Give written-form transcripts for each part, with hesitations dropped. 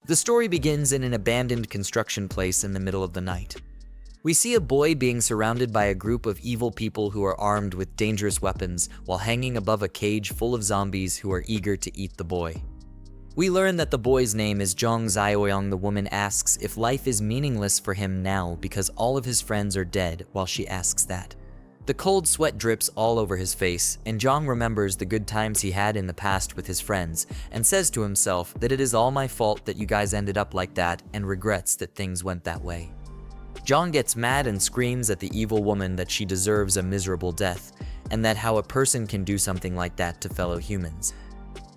The story begins in an abandoned construction place in the middle of the night. We see a boy being surrounded by a group of evil people who are armed with dangerous weapons while hanging above a cage full of zombies who are eager to eat the boy. We learn that the boy's name is Jiang Zioyong. The woman asks if life is meaningless for him now because all of his friends are dead while she asks that. The cold sweat drips all over his face, and Jiang remembers the good times he had in the past with his friends and says to himself that it is all my fault that you guys ended up like that and regrets that things went that way. Jiang gets mad and screams at the evil woman that she deserves a miserable death, and that how a person can do something like that to fellow humans.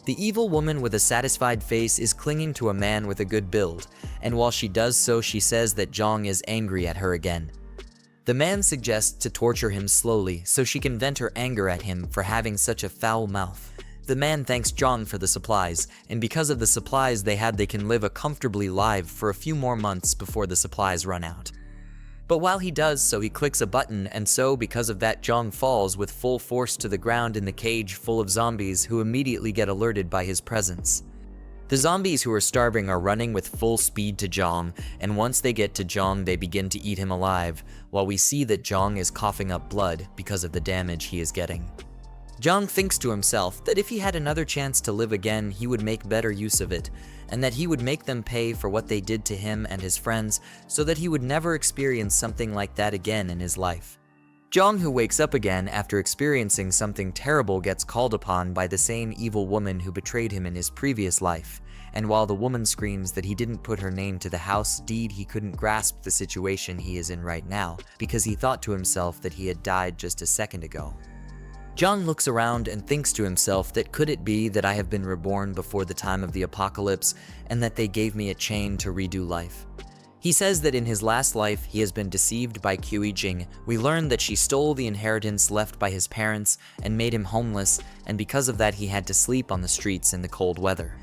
The evil woman with a satisfied face is clinging to a man with a good build, and while she does so, she says that Jiang is angry at her again. The man suggests to torture him slowly so she can vent her anger at him for having such a foul mouth. The man thanks Jiang for the supplies, and because of the supplies they had, they can live a comfortably life for a few more months before the supplies run out. But while he does so, he clicks a button, and so because of that, Jiang falls with full force to the ground in the cage full of zombies who immediately get alerted by his presence. The zombies who are starving are running with full speed to Jiang, and once they get to Jiang, they begin to eat him alive, while we see that Jiang is coughing up blood because of the damage he is getting. Jiang thinks to himself that if he had another chance to live again, he would make better use of it, and that he would make them pay for what they did to him and his friends so that he would never experience something like that again in his life. Jiang, who wakes up again after experiencing something terrible, gets called upon by the same evil woman who betrayed him in his previous life, and while the woman screams that he didn't put her name to the house deed, he couldn't grasp the situation he is in right now because he thought to himself that he had died just a second ago. Jiang looks around and thinks to himself that could it be that I have been reborn before the time of the apocalypse and that they gave me a chain to redo life. He says that in his last life he has been deceived by Jiang. We learn that she stole the inheritance left by his parents and made him homeless, and because of that he had to sleep on the streets in the cold weather.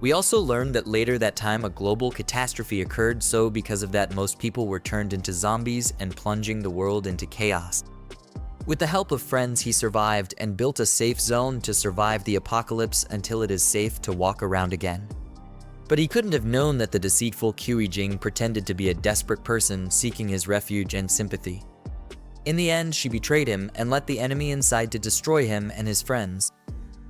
We also learn that later that time a global catastrophe occurred, so because of that most people were turned into zombies and plunging the world into chaos. With the help of friends, he survived and built a safe zone to survive the apocalypse until it is safe to walk around again. But he couldn't have known that the deceitful Jiang pretended to be a desperate person seeking his refuge and sympathy. In the end, she betrayed him and let the enemy inside to destroy him and his friends.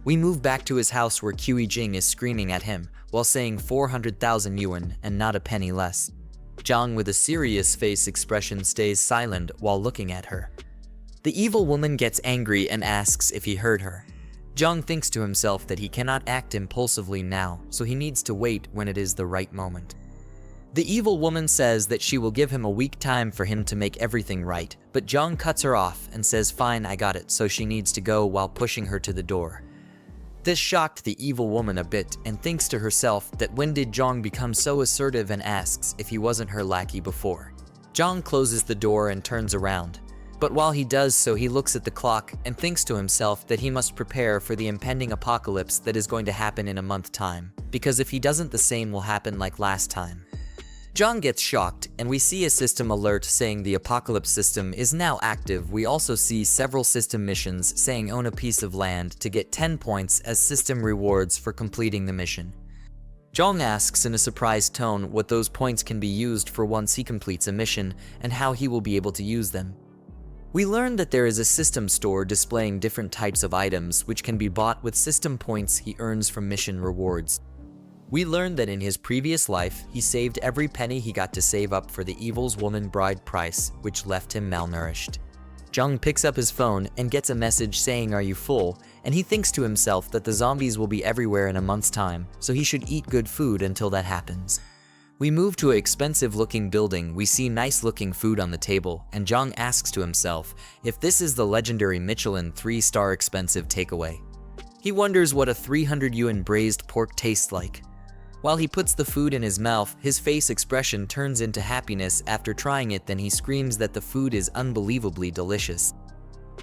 We move back to his house where Jiang is screaming at him while saying 400,000 yuan and not a penny less. Jiang, with a serious face expression, stays silent while looking at her. The evil woman gets angry and asks if he heard her. Jiang thinks to himself that he cannot act impulsively now, so he needs to wait when it is the right moment. The evil woman says that she will give him a week time for him to make everything right, but Jiang cuts her off and says fine, I got it, so she needs to go while pushing her to the door. This shocked the evil woman a bit and thinks to herself that when did Jiang become so assertive, and asks if he wasn't her lackey before. Jiang closes the door and turns around. But while he does so, he looks at the clock and thinks to himself that he must prepare for the impending apocalypse that is going to happen in a month's time, because if he doesn't, the same will happen like last time. Jiang gets shocked, and we see a system alert saying the apocalypse system is now active. We also see several system missions saying own a piece of land to get 10 points as system rewards for completing the mission. Jiang asks in a surprised tone what those points can be used for once he completes a mission and how he will be able to use them. We learn that there is a system store displaying different types of items which can be bought with system points he earns from mission rewards. We learn that in his previous life, he saved every penny he got to save up for the evil's woman bride price, which left him malnourished. Jiang picks up his phone and gets a message saying, "Are you full?" And he thinks to himself that the zombies will be everywhere in a month's time, so he should eat good food until that happens. We move to an expensive-looking building. We see nice-looking food on the table, and Jiang asks to himself if this is the legendary Michelin 3-star expensive takeaway. He wonders what a 300 yuan braised pork tastes like. While he puts the food in his mouth, his face expression turns into happiness after trying it. Then he screams that the food is unbelievably delicious.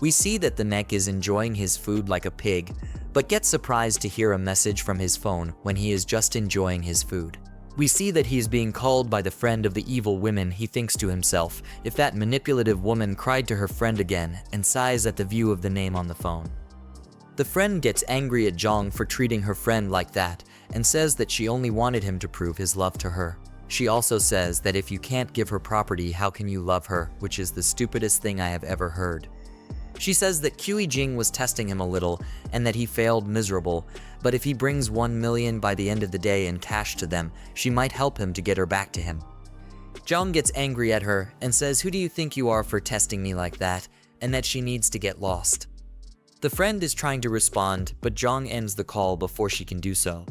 We see that the neck is enjoying his food like a pig, but gets surprised to hear a message from his phone when he is just enjoying his food. We see that he is being called by the friend of the evil women. He thinks to himself if that manipulative woman cried to her friend again, and sighs at the view of the name on the phone. The friend gets angry at Jiang for treating her friend like that, and says that she only wanted him to prove his love to her. She also says that if you can't give her property, how can you love her, which is the stupidest thing I have ever heard. She says that Jiang was testing him a little and that he failed miserable, but if he brings 1 million by the end of the day in cash to them, she might help him to get her back to him. Jiang gets angry at her and says, "Who do you think you are for testing me like that?" and that she needs to get lost. The friend is trying to respond, but Jiang ends the call before she can do so.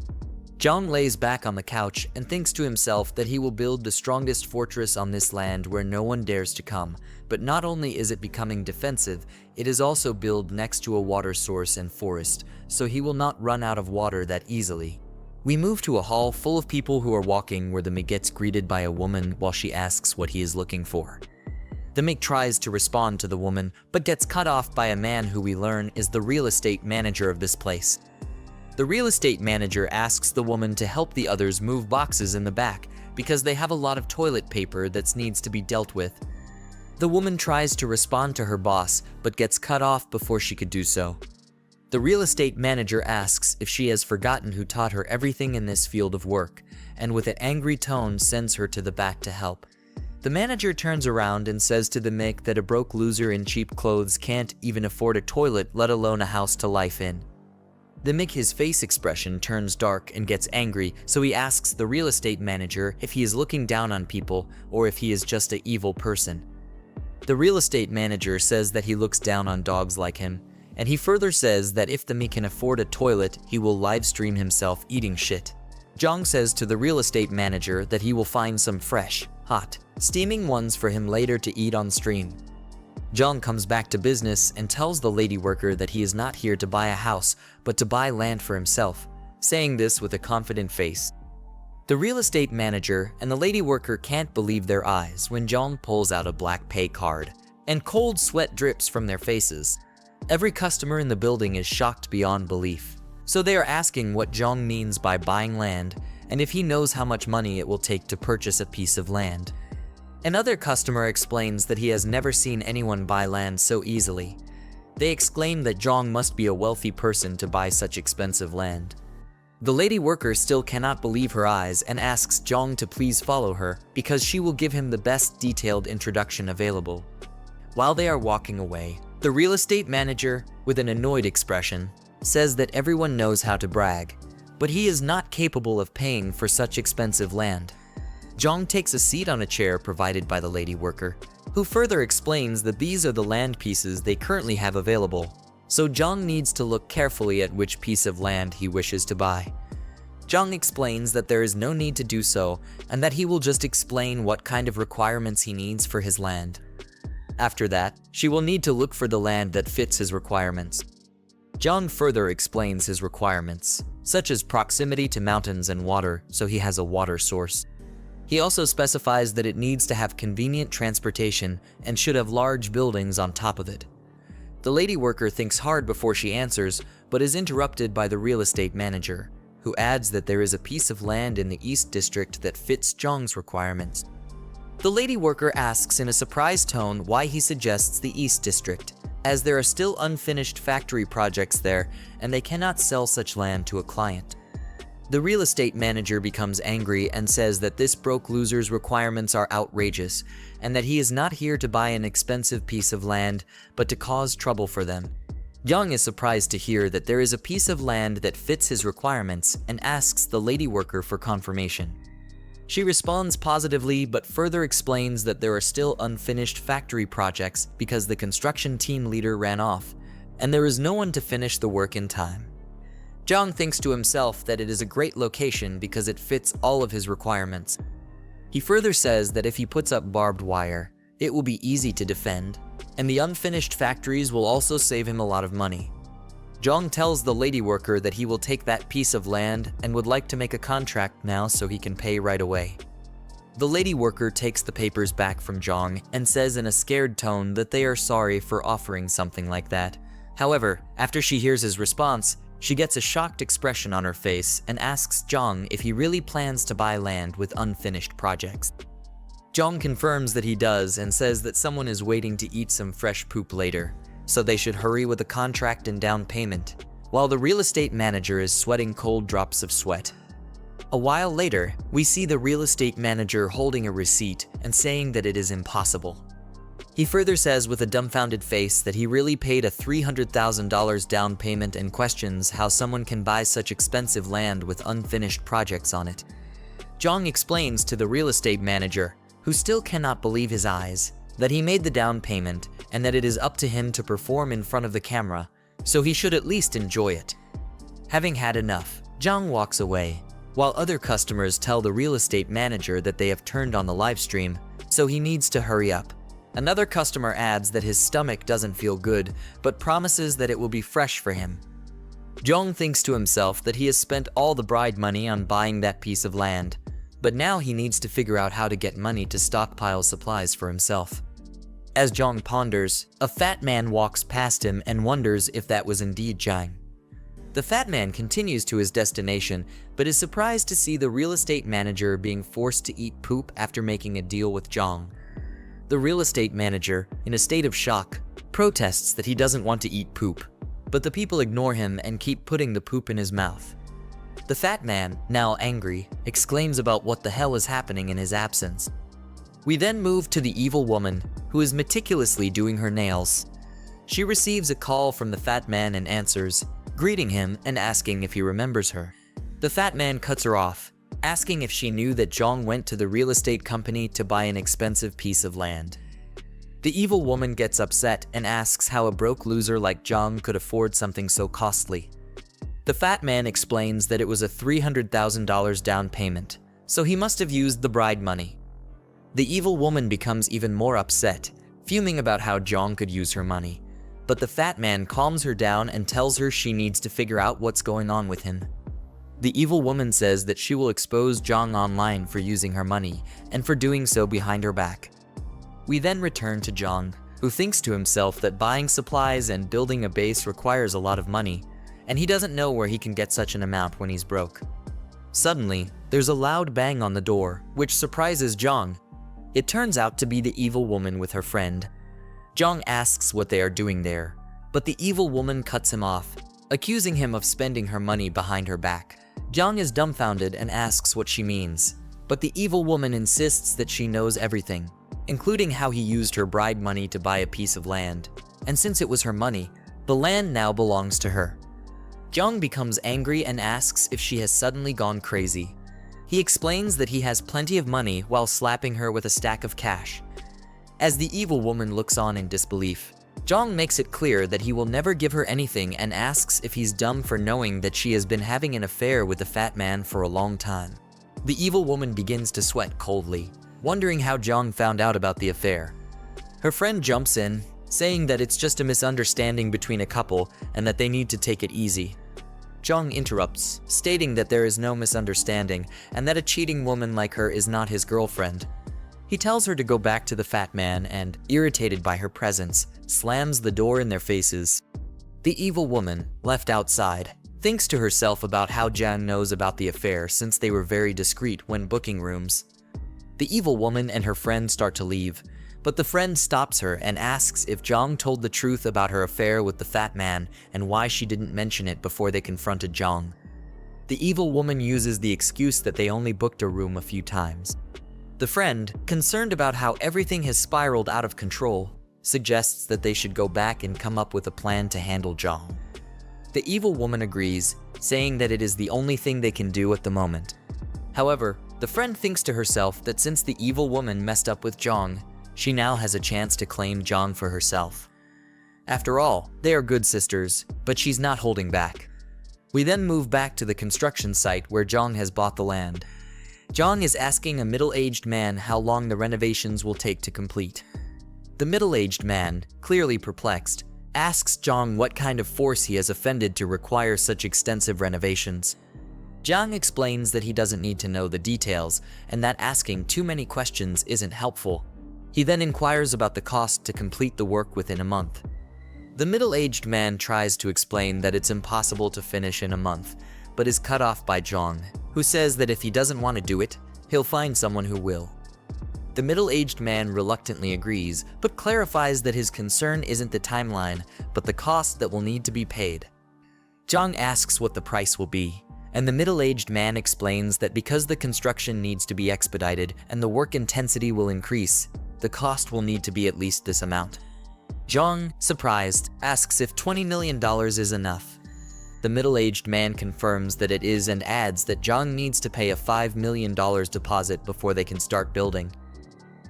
Jiang lays back on the couch and thinks to himself that he will build the strongest fortress on this land where no one dares to come, but not only is it becoming defensive, it is also built next to a water source and forest, so he will not run out of water that easily. We move to a hall full of people who are walking where the Mig gets greeted by a woman while she asks what he is looking for. The Mig tries to respond to the woman, but gets cut off by a man who we learn is the real estate manager of this place. The real estate manager asks the woman to help the others move boxes in the back because they have a lot of toilet paper that needs to be dealt with. The woman tries to respond to her boss, but gets cut off before she could do so. The real estate manager asks if she has forgotten who taught her everything in this field of work, and with an angry tone sends her to the back to help. The manager turns around and says to the Mick that a broke loser in cheap clothes can't even afford a toilet, let alone a house to life in. The Mick, his face expression turns dark and gets angry, so he asks the real estate manager if he is looking down on people or if he is just an evil person. The real estate manager says that he looks down on dogs like him, and he further says that if the Mick can afford a toilet, he will live stream himself eating shit. Jiang says to the real estate manager that he will find some fresh, hot, steaming ones for him later to eat on stream. Jiang comes back to business and tells the lady worker that he is not here to buy a house, but to buy land for himself, saying this with a confident face. The real estate manager and the lady worker can't believe their eyes when Jiang pulls out a black pay card, and cold sweat drips from their faces. Every customer in the building is shocked beyond belief, so they are asking what Jiang means by buying land and if he knows how much money it will take to purchase a piece of land. Another customer explains that he has never seen anyone buy land so easily. They exclaim that Jiang must be a wealthy person to buy such expensive land. The lady worker still cannot believe her eyes and asks Jiang to please follow her because she will give him the best detailed introduction available. While they are walking away, the real estate manager, with an annoyed expression, says that everyone knows how to brag, but he is not capable of paying for such expensive land. Jiang takes a seat on a chair provided by the lady worker, who further explains that these are the land pieces they currently have available, so Jiang needs to look carefully at which piece of land he wishes to buy. Jiang explains that there is no need to do so, and that he will just explain what kind of requirements he needs for his land. After that, she will need to look for the land that fits his requirements. Jiang further explains his requirements, such as proximity to mountains and water, so he has a water source. He also specifies that it needs to have convenient transportation and should have large buildings on top of it. The lady worker thinks hard before she answers, but is interrupted by the real estate manager, who adds that there is a piece of land in the East District that fits Jiang's requirements. The lady worker asks in a surprised tone why he suggests the East District, as there are still unfinished factory projects there and they cannot sell such land to a client. The real estate manager becomes angry and says that this broke loser's requirements are outrageous and that he is not here to buy an expensive piece of land, but to cause trouble for them. Jiang is surprised to hear that there is a piece of land that fits his requirements and asks the lady worker for confirmation. She responds positively but further explains that there are still unfinished factory projects because the construction team leader ran off, and there is no one to finish the work in time. Jiang thinks to himself that it is a great location because it fits all of his requirements. He further says that if he puts up barbed wire, it will be easy to defend, and the unfinished factories will also save him a lot of money. Jiang tells the lady worker that he will take that piece of land and would like to make a contract now so he can pay right away. The lady worker takes the papers back from Jiang and says in a scared tone that they are sorry for offering something like that. However, after she hears his response, she gets a shocked expression on her face and asks Jiang if he really plans to buy land with unfinished projects. Jiang confirms that he does and says that someone is waiting to eat some fresh poop later, so they should hurry with the contract and down payment. While the real estate manager is sweating cold drops of sweat, A while later, we see the real estate manager holding a receipt and saying that it is impossible. He further says with a dumbfounded face that he really paid a $300,000 down payment and questions how someone can buy such expensive land with unfinished projects on it. Jiang explains to the real estate manager, who still cannot believe his eyes, that he made the down payment and that it is up to him to perform in front of the camera, so he should at least enjoy it. Having had enough, Jiang walks away, while other customers tell the real estate manager that they have turned on the live stream, so he needs to hurry up. Another customer adds that his stomach doesn't feel good, but promises that it will be fresh for him. Jiang thinks to himself that he has spent all the bride money on buying that piece of land, but now he needs to figure out how to get money to stockpile supplies for himself. As Jiang ponders, a fat man walks past him and wonders if that was indeed Jiang. The fat man continues to his destination, but is surprised to see the real estate manager being forced to eat poop after making a deal with Jiang. The real estate manager, in a state of shock, protests that he doesn't want to eat poop, but the people ignore him and keep putting the poop in his mouth. The fat man, now angry, exclaims about what the hell is happening in his absence. We then move to the evil woman, who is meticulously doing her nails. She receives a call from the fat man and answers, greeting him and asking if he remembers her. The fat man cuts her off, asking if she knew that Jiang went to the real estate company to buy an expensive piece of land. The evil woman gets upset and asks how a broke loser like Jiang could afford something so costly. The fat man explains that it was a $300,000 down payment, so he must have used the bride money. The evil woman becomes even more upset, fuming about how Jiang could use her money, but the fat man calms her down and tells her she needs to figure out what's going on with him. The evil woman says that she will expose Jiang online for using her money, and for doing so behind her back. We then return to Jiang, who thinks to himself that buying supplies and building a base requires a lot of money, and he doesn't know where he can get such an amount when he's broke. Suddenly, there's a loud bang on the door, which surprises Jiang. It turns out to be the evil woman with her friend. Jiang asks what they are doing there, but the evil woman cuts him off, accusing him of spending her money behind her back. Jiang is dumbfounded and asks what she means, but the evil woman insists that she knows everything, including how he used her bride money to buy a piece of land, and since it was her money, the land now belongs to her. Jiang becomes angry and asks if she has suddenly gone crazy. He explains that he has plenty of money while slapping her with a stack of cash. As the evil woman looks on in disbelief, Jiang makes it clear that he will never give her anything and asks if he's dumb for knowing that she has been having an affair with the fat man for a long time. The evil woman begins to sweat coldly, wondering how Jiang found out about the affair. Her friend jumps in, saying that it's just a misunderstanding between a couple and that they need to take it easy. Jiang interrupts, stating that there is no misunderstanding and that a cheating woman like her is not his girlfriend. He tells her to go back to the fat man and, irritated by her presence, slams the door in their faces. The evil woman, left outside, thinks to herself about how Jiang knows about the affair since they were very discreet when booking rooms. The evil woman and her friend start to leave, but the friend stops her and asks if Jiang told the truth about her affair with the fat man and why she didn't mention it before they confronted Jiang. The evil woman uses the excuse that they only booked a room a few times. The friend, concerned about how everything has spiraled out of control, suggests that they should go back and come up with a plan to handle Jiang. The evil woman agrees, saying that it is the only thing they can do at the moment. However, the friend thinks to herself that since the evil woman messed up with Jiang, she now has a chance to claim Jiang for herself. After all, they are good sisters, but she's not holding back. We then move back to the construction site where Jiang has bought the land. Jiang is asking a middle-aged man how long the renovations will take to complete. The middle-aged man, clearly perplexed, asks Jiang what kind of force he has offended to require such extensive renovations. Jiang explains that he doesn't need to know the details and that asking too many questions isn't helpful. He then inquires about the cost to complete the work within a month. The middle-aged man tries to explain that it's impossible to finish in a month, but is cut off by Jiang, who says that if he doesn't want to do it, he'll find someone who will. The middle-aged man reluctantly agrees, but clarifies that his concern isn't the timeline, but the cost that will need to be paid. Jiang asks what the price will be, and the middle-aged man explains that because the construction needs to be expedited and the work intensity will increase, the cost will need to be at least this amount. Jiang, surprised, asks if $20 million is enough. The middle-aged man confirms that it is and adds that Jiang needs to pay a $5 million deposit before they can start building.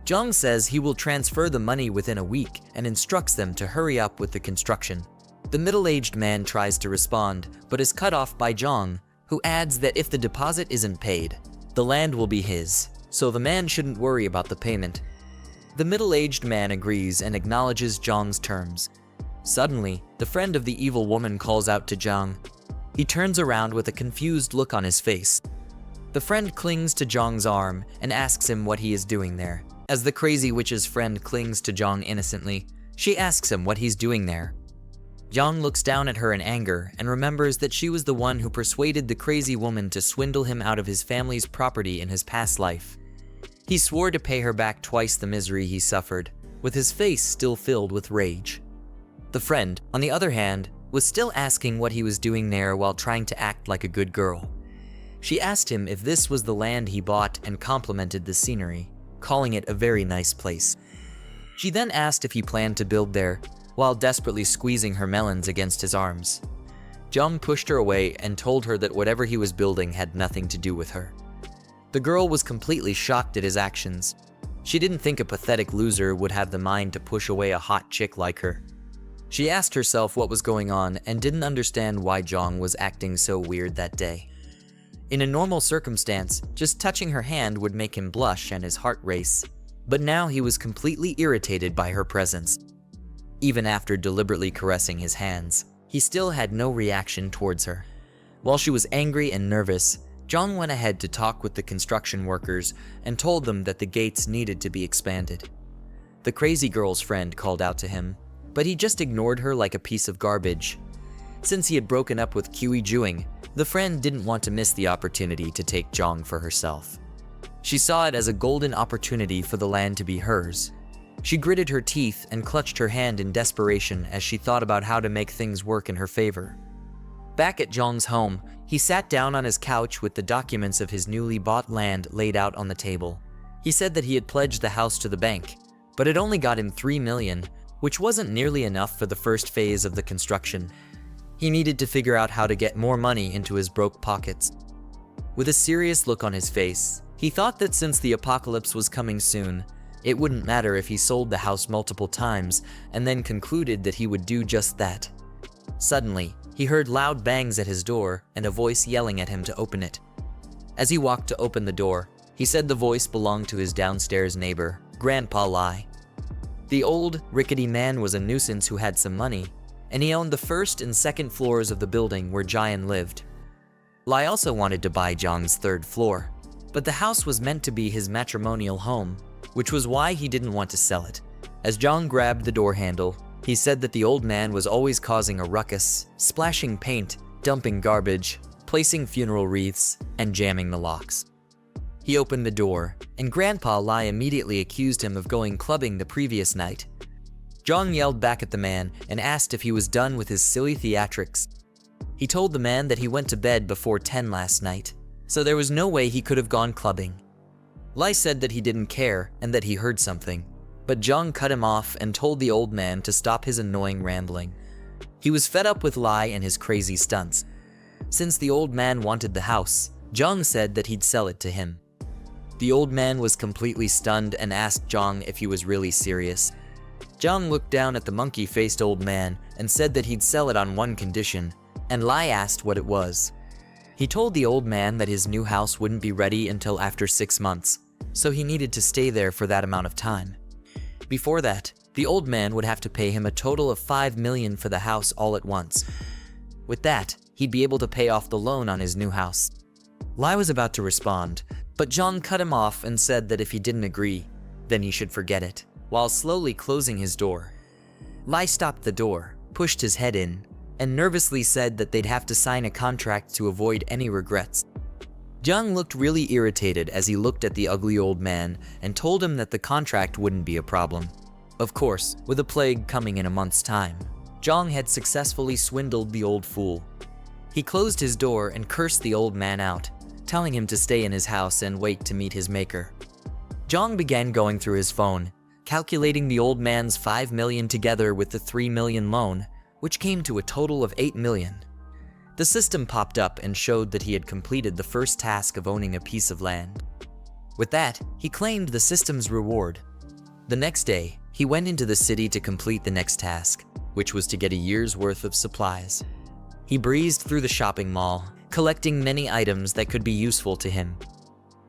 Jiang says he will transfer the money within a week and instructs them to hurry up with the construction. The middle-aged man tries to respond, but is cut off by Jiang, who adds that if the deposit isn't paid, the land will be his, so the man shouldn't worry about the payment. The middle-aged man agrees and acknowledges Jiang's terms. Suddenly, the friend of the evil woman calls out to Jiang. He turns around with a confused look on his face. The friend clings to Jiang's arm and asks him what he is doing there. As the crazy witch's friend clings to Jiang innocently, she asks him what he's doing there. Jiang looks down at her in anger and remembers that she was the one who persuaded the crazy woman to swindle him out of his family's property in his past life. He swore to pay her back twice the misery he suffered, with his face still filled with rage. The friend, on the other hand, was still asking what he was doing there while trying to act like a good girl. She asked him if this was the land he bought and complimented the scenery, calling it a very nice place. She then asked if he planned to build there, while desperately squeezing her melons against his arms. Jiang pushed her away and told her that whatever he was building had nothing to do with her. The girl was completely shocked at his actions. She didn't think a pathetic loser would have the mind to push away a hot chick like her. She asked herself what was going on and didn't understand why Jiang was acting so weird that day. In a normal circumstance, just touching her hand would make him blush and his heart race. But now he was completely irritated by her presence. Even after deliberately caressing his hands, he still had no reaction towards her. While she was angry and nervous, Jiang went ahead to talk with the construction workers and told them that the gates needed to be expanded. The crazy girl's friend called out to him, but he just ignored her like a piece of garbage. Since he had broken up with Jiang, the friend didn't want to miss the opportunity to take Jiang for herself. She saw it as a golden opportunity for the land to be hers. She gritted her teeth and clutched her hand in desperation as she thought about how to make things work in her favor. Back at Jiang's home, he sat down on his couch with the documents of his newly bought land laid out on the table. He said that he had pledged the house to the bank, but it only got him $3 million, which wasn't nearly enough for the first phase of the construction. He needed to figure out how to get more money into his broke pockets. With a serious look on his face, he thought that since the apocalypse was coming soon, it wouldn't matter if he sold the house multiple times, and then concluded that he would do just that. Suddenly, he heard loud bangs at his door and a voice yelling at him to open it. As he walked to open the door, he said the voice belonged to his downstairs neighbor, Grandpa Lai. The old, rickety man was a nuisance who had some money, and he owned the first and second floors of the building where Jiang lived. Lai also wanted to buy Jiang's third floor, but the house was meant to be his matrimonial home, which was why he didn't want to sell it. As Jiang grabbed the door handle, he said that the old man was always causing a ruckus, splashing paint, dumping garbage, placing funeral wreaths, and jamming the locks. He opened the door, and Grandpa Lai immediately accused him of going clubbing the previous night. Jiang yelled back at the man and asked if he was done with his silly theatrics. He told the man that he went to bed before 10 last night, so there was no way he could have gone clubbing. Lai said that he didn't care and that he heard something, but Jiang cut him off and told the old man to stop his annoying rambling. He was fed up with Lai and his crazy stunts. Since the old man wanted the house, Jiang said that he'd sell it to him. The old man was completely stunned and asked Jiang if he was really serious. Jiang looked down at the monkey-faced old man and said that he'd sell it on one condition, and Lai asked what it was. He told the old man that his new house wouldn't be ready until after 6 months, so he needed to stay there for that amount of time. Before that, the old man would have to pay him a total of $5 million for the house all at once. With that, he'd be able to pay off the loan on his new house. Lai was about to respond, but Jiang cut him off and said that if he didn't agree, then he should forget it, while slowly closing his door. Lai stopped the door, pushed his head in, and nervously said that they'd have to sign a contract to avoid any regrets. Jiang looked really irritated as he looked at the ugly old man and told him that the contract wouldn't be a problem. Of course, with a plague coming in a month's time, Jiang had successfully swindled the old fool. He closed his door and cursed the old man out, telling him to stay in his house and wait to meet his maker. Jiang began going through his phone, calculating the old man's 5 million together with the 3 million loan, which came to a total of 8 million. The system popped up and showed that he had completed the first task of owning a piece of land. With that, he claimed the system's reward. The next day, he went into the city to complete the next task, which was to get a year's worth of supplies. He breezed through the shopping mall, collecting many items that could be useful to him.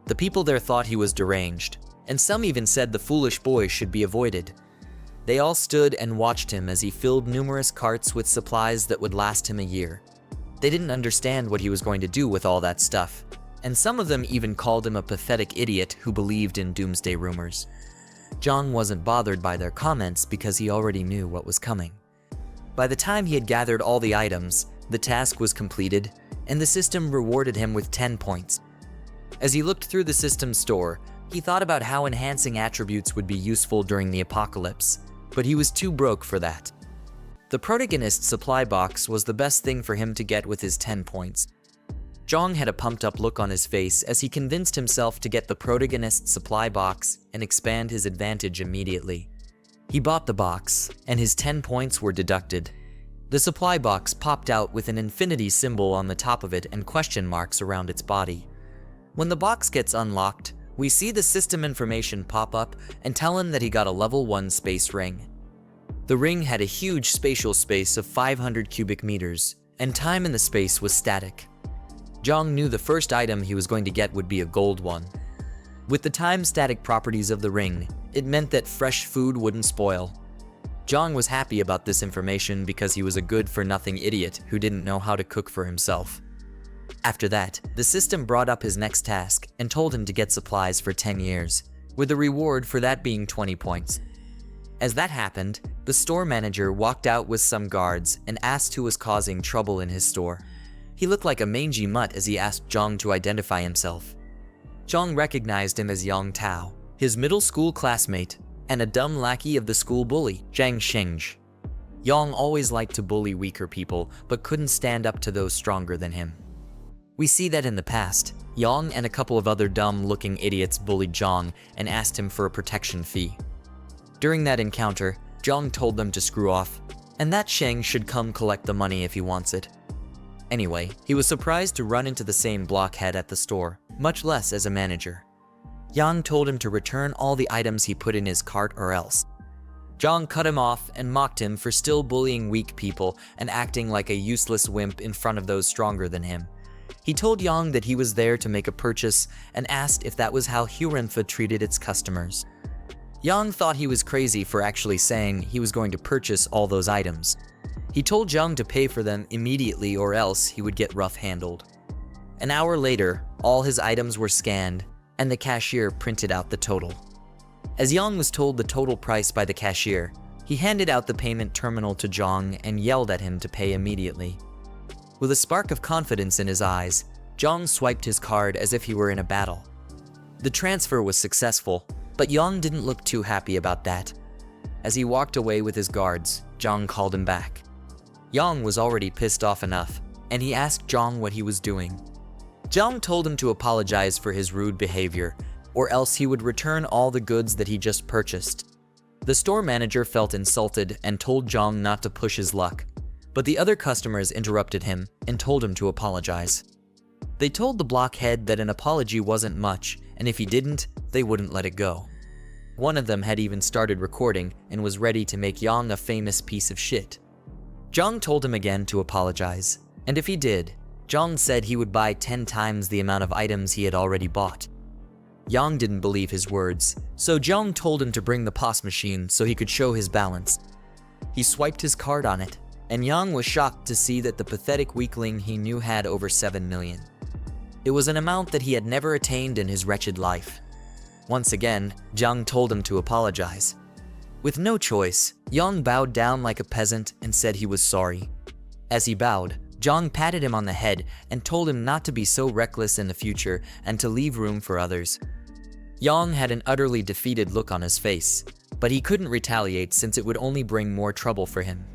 The people there thought he was deranged, and some even said the foolish boy should be avoided. They all stood and watched him as he filled numerous carts with supplies that would last him a year. They didn't understand what he was going to do with all that stuff, and some of them even called him a pathetic idiot who believed in doomsday rumors. Jiang wasn't bothered by their comments because he already knew what was coming. By the time he had gathered all the items, the task was completed, and the system rewarded him with 10 points. As he looked through the system's store, he thought about how enhancing attributes would be useful during the apocalypse, but he was too broke for that. The protagonist's supply box was the best thing for him to get with his 10 points. Jiang had a pumped-up look on his face as he convinced himself to get the protagonist's supply box and expand his advantage immediately. He bought the box, and his 10 points were deducted. The supply box popped out with an infinity symbol on the top of it and question marks around its body. When the box gets unlocked, we see the system information pop up and tell him that he got a level 1 space ring. The ring had a huge spatial space of 500 cubic meters, and time in the space was static. Jiang knew the first item he was going to get would be a gold one. With the time-static properties of the ring, it meant that fresh food wouldn't spoil. Jiang was happy about this information because he was a good-for-nothing idiot who didn't know how to cook for himself. After that, the system brought up his next task and told him to get supplies for 10 years, with the reward for that being 20 points. As that happened, the store manager walked out with some guards and asked who was causing trouble in his store. He looked like a mangy mutt as he asked Jiang to identify himself. Jiang recognized him as Yang Tao, his middle school classmate, and a dumb lackey of the school bully, Zhang Xingzhi. Yang always liked to bully weaker people, but couldn't stand up to those stronger than him. We see that in the past, Yang and a couple of other dumb-looking idiots bullied Jiang and asked him for a protection fee. During that encounter, Jiang told them to screw off, and that Sheng should come collect the money if he wants it. Anyway, he was surprised to run into the same blockhead at the store, much less as a manager. Yang told him to return all the items he put in his cart or else. Jiang cut him off and mocked him for still bullying weak people and acting like a useless wimp in front of those stronger than him. He told Yang that he was there to make a purchase and asked if that was how Hurenfa treated its customers. Yang thought he was crazy for actually saying he was going to purchase all those items. He told Jiang to pay for them immediately or else he would get rough-handled. An hour later, all his items were scanned, and the cashier printed out the total. As Yang was told the total price by the cashier, he handed out the payment terminal to Jiang and yelled at him to pay immediately. With a spark of confidence in his eyes, Jiang swiped his card as if he were in a battle. The transfer was successful, but Yang didn't look too happy about that. As he walked away with his guards, Jiang called him back. Yang was already pissed off enough, and he asked Jiang what he was doing. Jiang told him to apologize for his rude behavior, or else he would return all the goods that he just purchased. The store manager felt insulted and told Jiang not to push his luck, but the other customers interrupted him and told him to apologize. They told the blockhead that an apology wasn't much, and if he didn't, they wouldn't let it go. One of them had even started recording and was ready to make Yang a famous piece of shit. Jiang told him again to apologize, and if he did, Jiang said he would buy 10 times the amount of items he had already bought. Yang didn't believe his words, so Jiang told him to bring the POS machine so he could show his balance. He swiped his card on it, and Yang was shocked to see that the pathetic weakling he knew had over 7 million. It was an amount that he had never attained in his wretched life. Once again, Jiang told him to apologize. With no choice, Yang bowed down like a peasant and said he was sorry. As he bowed, Jiang patted him on the head and told him not to be so reckless in the future and to leave room for others. Yang had an utterly defeated look on his face, but he couldn't retaliate since it would only bring more trouble for him.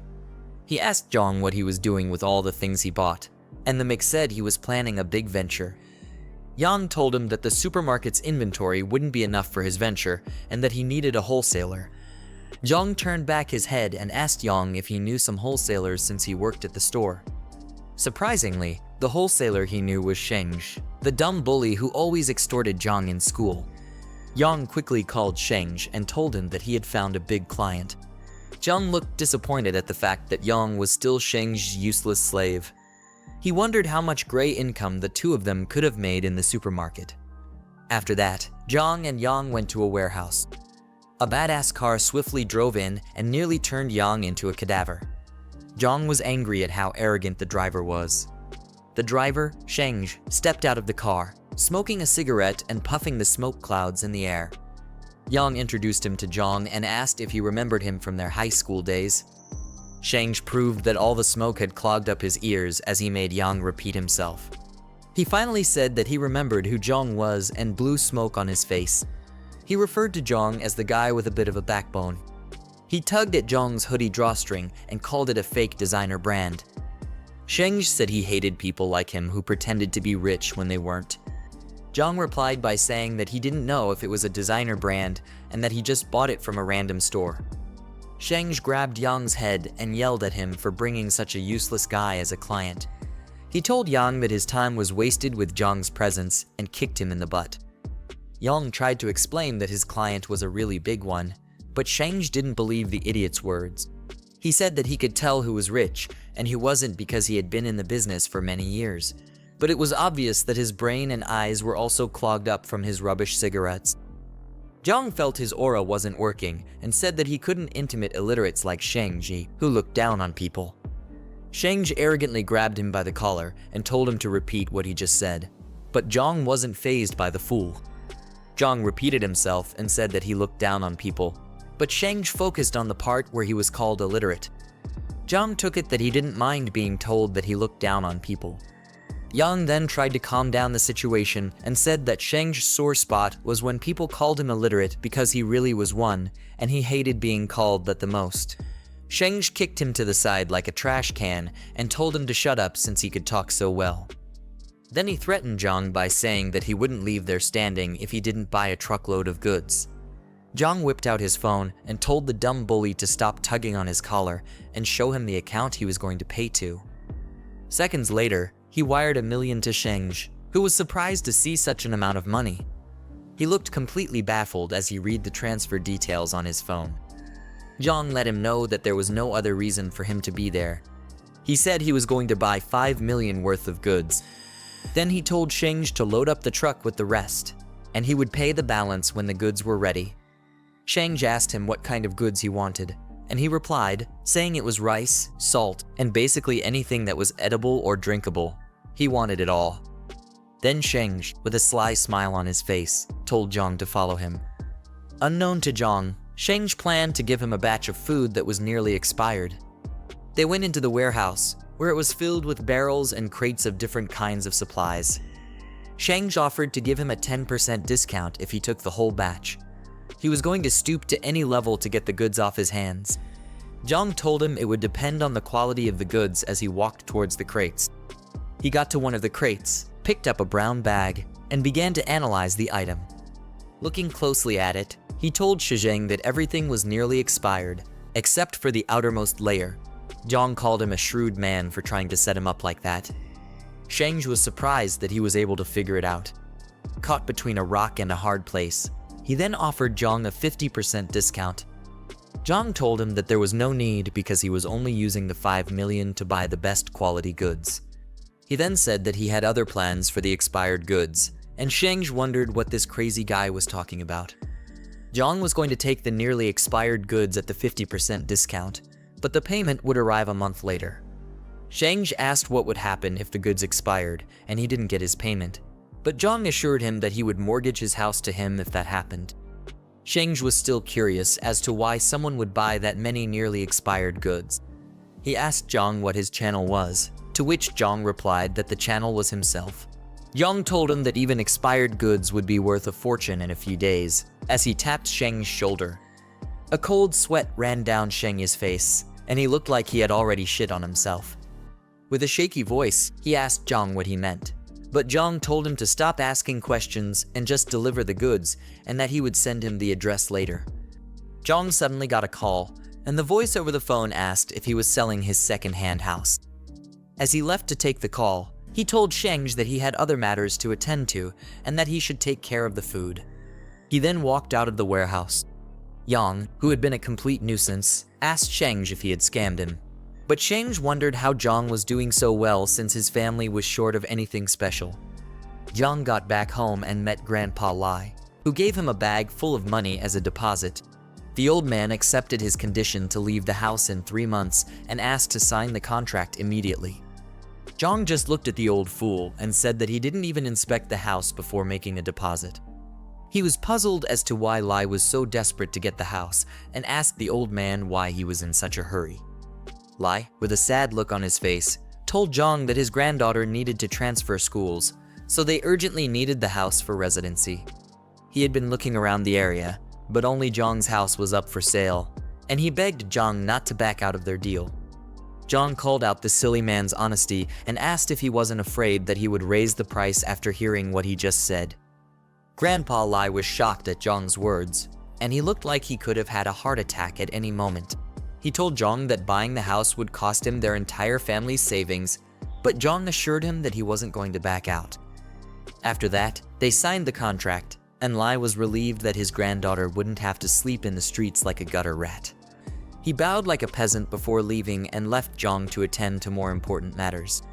He asked Jiang what he was doing with all the things he bought, and the mix said he was planning a big venture. Jiang told him that the supermarket's inventory wouldn't be enough for his venture and that he needed a wholesaler. Jiang turned back his head and asked Jiang if he knew some wholesalers since he worked at the store. Surprisingly, the wholesaler he knew was Sheng, the dumb bully who always extorted Jiang in school. Jiang quickly called Sheng and told him that he had found a big client. Jiang looked disappointed at the fact that Jiang was still Sheng's useless slave. He wondered how much gray income the two of them could have made in the supermarket. After that, Jiang and Jiang went to a warehouse. A badass car swiftly drove in and nearly turned Jiang into a cadaver. Jiang was angry at how arrogant the driver was. The driver, Sheng, stepped out of the car, smoking a cigarette and puffing the smoke clouds in the air. Jiang introduced him to Jiang and asked if he remembered him from their high school days. Sheng proved that all the smoke had clogged up his ears as he made Jiang repeat himself. He finally said that he remembered who Jiang was and blew smoke on his face. He referred to Jiang as the guy with a bit of a backbone. He tugged at Jiang's hoodie drawstring and called it a fake designer brand. Sheng said he hated people like him who pretended to be rich when they weren't. Jiang replied by saying that he didn't know if it was a designer brand and that he just bought it from a random store. Sheng grabbed Jiang's head and yelled at him for bringing such a useless guy as a client. He told Jiang that his time was wasted with Jiang's presence and kicked him in the butt. Jiang tried to explain that his client was a really big one, but Sheng didn't believe the idiot's words. He said that he could tell who was rich, and he wasn't because he had been in the business for many years. But it was obvious that his brain and eyes were also clogged up from his rubbish cigarettes. Jiang felt his aura wasn't working and said that he couldn't intimate illiterates like Sheng, who looked down on people. Sheng arrogantly grabbed him by the collar and told him to repeat what he just said. But Jiang wasn't fazed by the fool. Jiang repeated himself and said that he looked down on people, but Sheng focused on the part where he was called illiterate. Jiang took it that he didn't mind being told that he looked down on people. Jiang then tried to calm down the situation and said that Sheng's sore spot was when people called him illiterate because he really was one, and he hated being called that the most. Sheng kicked him to the side like a trash can and told him to shut up since he could talk so well. Then he threatened Jiang by saying that he wouldn't leave there standing if he didn't buy a truckload of goods. Jiang whipped out his phone and told the dumb bully to stop tugging on his collar and show him the account he was going to pay to. Seconds later, he wired $1 million to Sheng, who was surprised to see such an amount of money. He looked completely baffled as he read the transfer details on his phone. Jiang let him know that there was no other reason for him to be there. He said he was going to buy $5 million worth of goods. Then he told Sheng to load up the truck with the rest, and he would pay the balance when the goods were ready. Sheng asked him what kind of goods he wanted, and he replied, saying it was rice, salt, and basically anything that was edible or drinkable. He wanted it all. Then Sheng, with a sly smile on his face, told Jiang to follow him. Unknown to Jiang, Sheng planned to give him a batch of food that was nearly expired. They went into the warehouse, where it was filled with barrels and crates of different kinds of supplies. Sheng offered to give him a 10% discount if he took the whole batch. He was going to stoop to any level to get the goods off his hands. Jiang told him it would depend on the quality of the goods as he walked towards the crates. He got to one of the crates, picked up a brown bag, and began to analyze the item. Looking closely at it, he told Sheng that everything was nearly expired, except for the outermost layer. Jiang called him a shrewd man for trying to set him up like that. Sheng was surprised that he was able to figure it out. Caught between a rock and a hard place, he then offered Jiang a 50% discount. Jiang told him that there was no need because he was only using the $5 million to buy the best quality goods. He then said that he had other plans for the expired goods, and Sheng wondered what this crazy guy was talking about. Jiang was going to take the nearly expired goods at the 50% discount, but the payment would arrive a month later. Sheng asked what would happen if the goods expired, and he didn't get his payment, but Jiang assured him that he would mortgage his house to him if that happened. Sheng was still curious as to why someone would buy that many nearly expired goods. He asked Jiang what his channel was, to which Jiang replied that the channel was himself. Jiang told him that even expired goods would be worth a fortune in a few days, as he tapped Sheng's shoulder. A cold sweat ran down Sheng's face, and he looked like he had already shit on himself. With a shaky voice, he asked Jiang what he meant. But Jiang told him to stop asking questions and just deliver the goods, and that he would send him the address later. Jiang suddenly got a call, and the voice over the phone asked if he was selling his second-hand house. As he left to take the call, he told Sheng that he had other matters to attend to and that he should take care of the food. He then walked out of the warehouse. Yang, who had been a complete nuisance, asked Sheng if he had scammed him. But Sheng wondered how Jiang was doing so well since his family was short of anything special. Jiang got back home and met Grandpa Lai, who gave him a bag full of money as a deposit. The old man accepted his condition to leave the house in 3 months and asked to sign the contract immediately. Jiang just looked at the old fool and said that he didn't even inspect the house before making a deposit. He was puzzled as to why Lai was so desperate to get the house and asked the old man why he was in such a hurry. Lai, with a sad look on his face, told Jiang that his granddaughter needed to transfer schools, so they urgently needed the house for residency. He had been looking around the area, but only Jiang's house was up for sale, and he begged Jiang not to back out of their deal. Jiang called out the silly man's honesty and asked if he wasn't afraid that he would raise the price after hearing what he just said. Grandpa Lai was shocked at Jiang's words, and he looked like he could have had a heart attack at any moment. He told Jiang that buying the house would cost him their entire family's savings, but Jiang assured him that he wasn't going to back out. After that, they signed the contract, and Lai was relieved that his granddaughter wouldn't have to sleep in the streets like a gutter rat. He bowed like a peasant before leaving and left Jiang to attend to more important matters.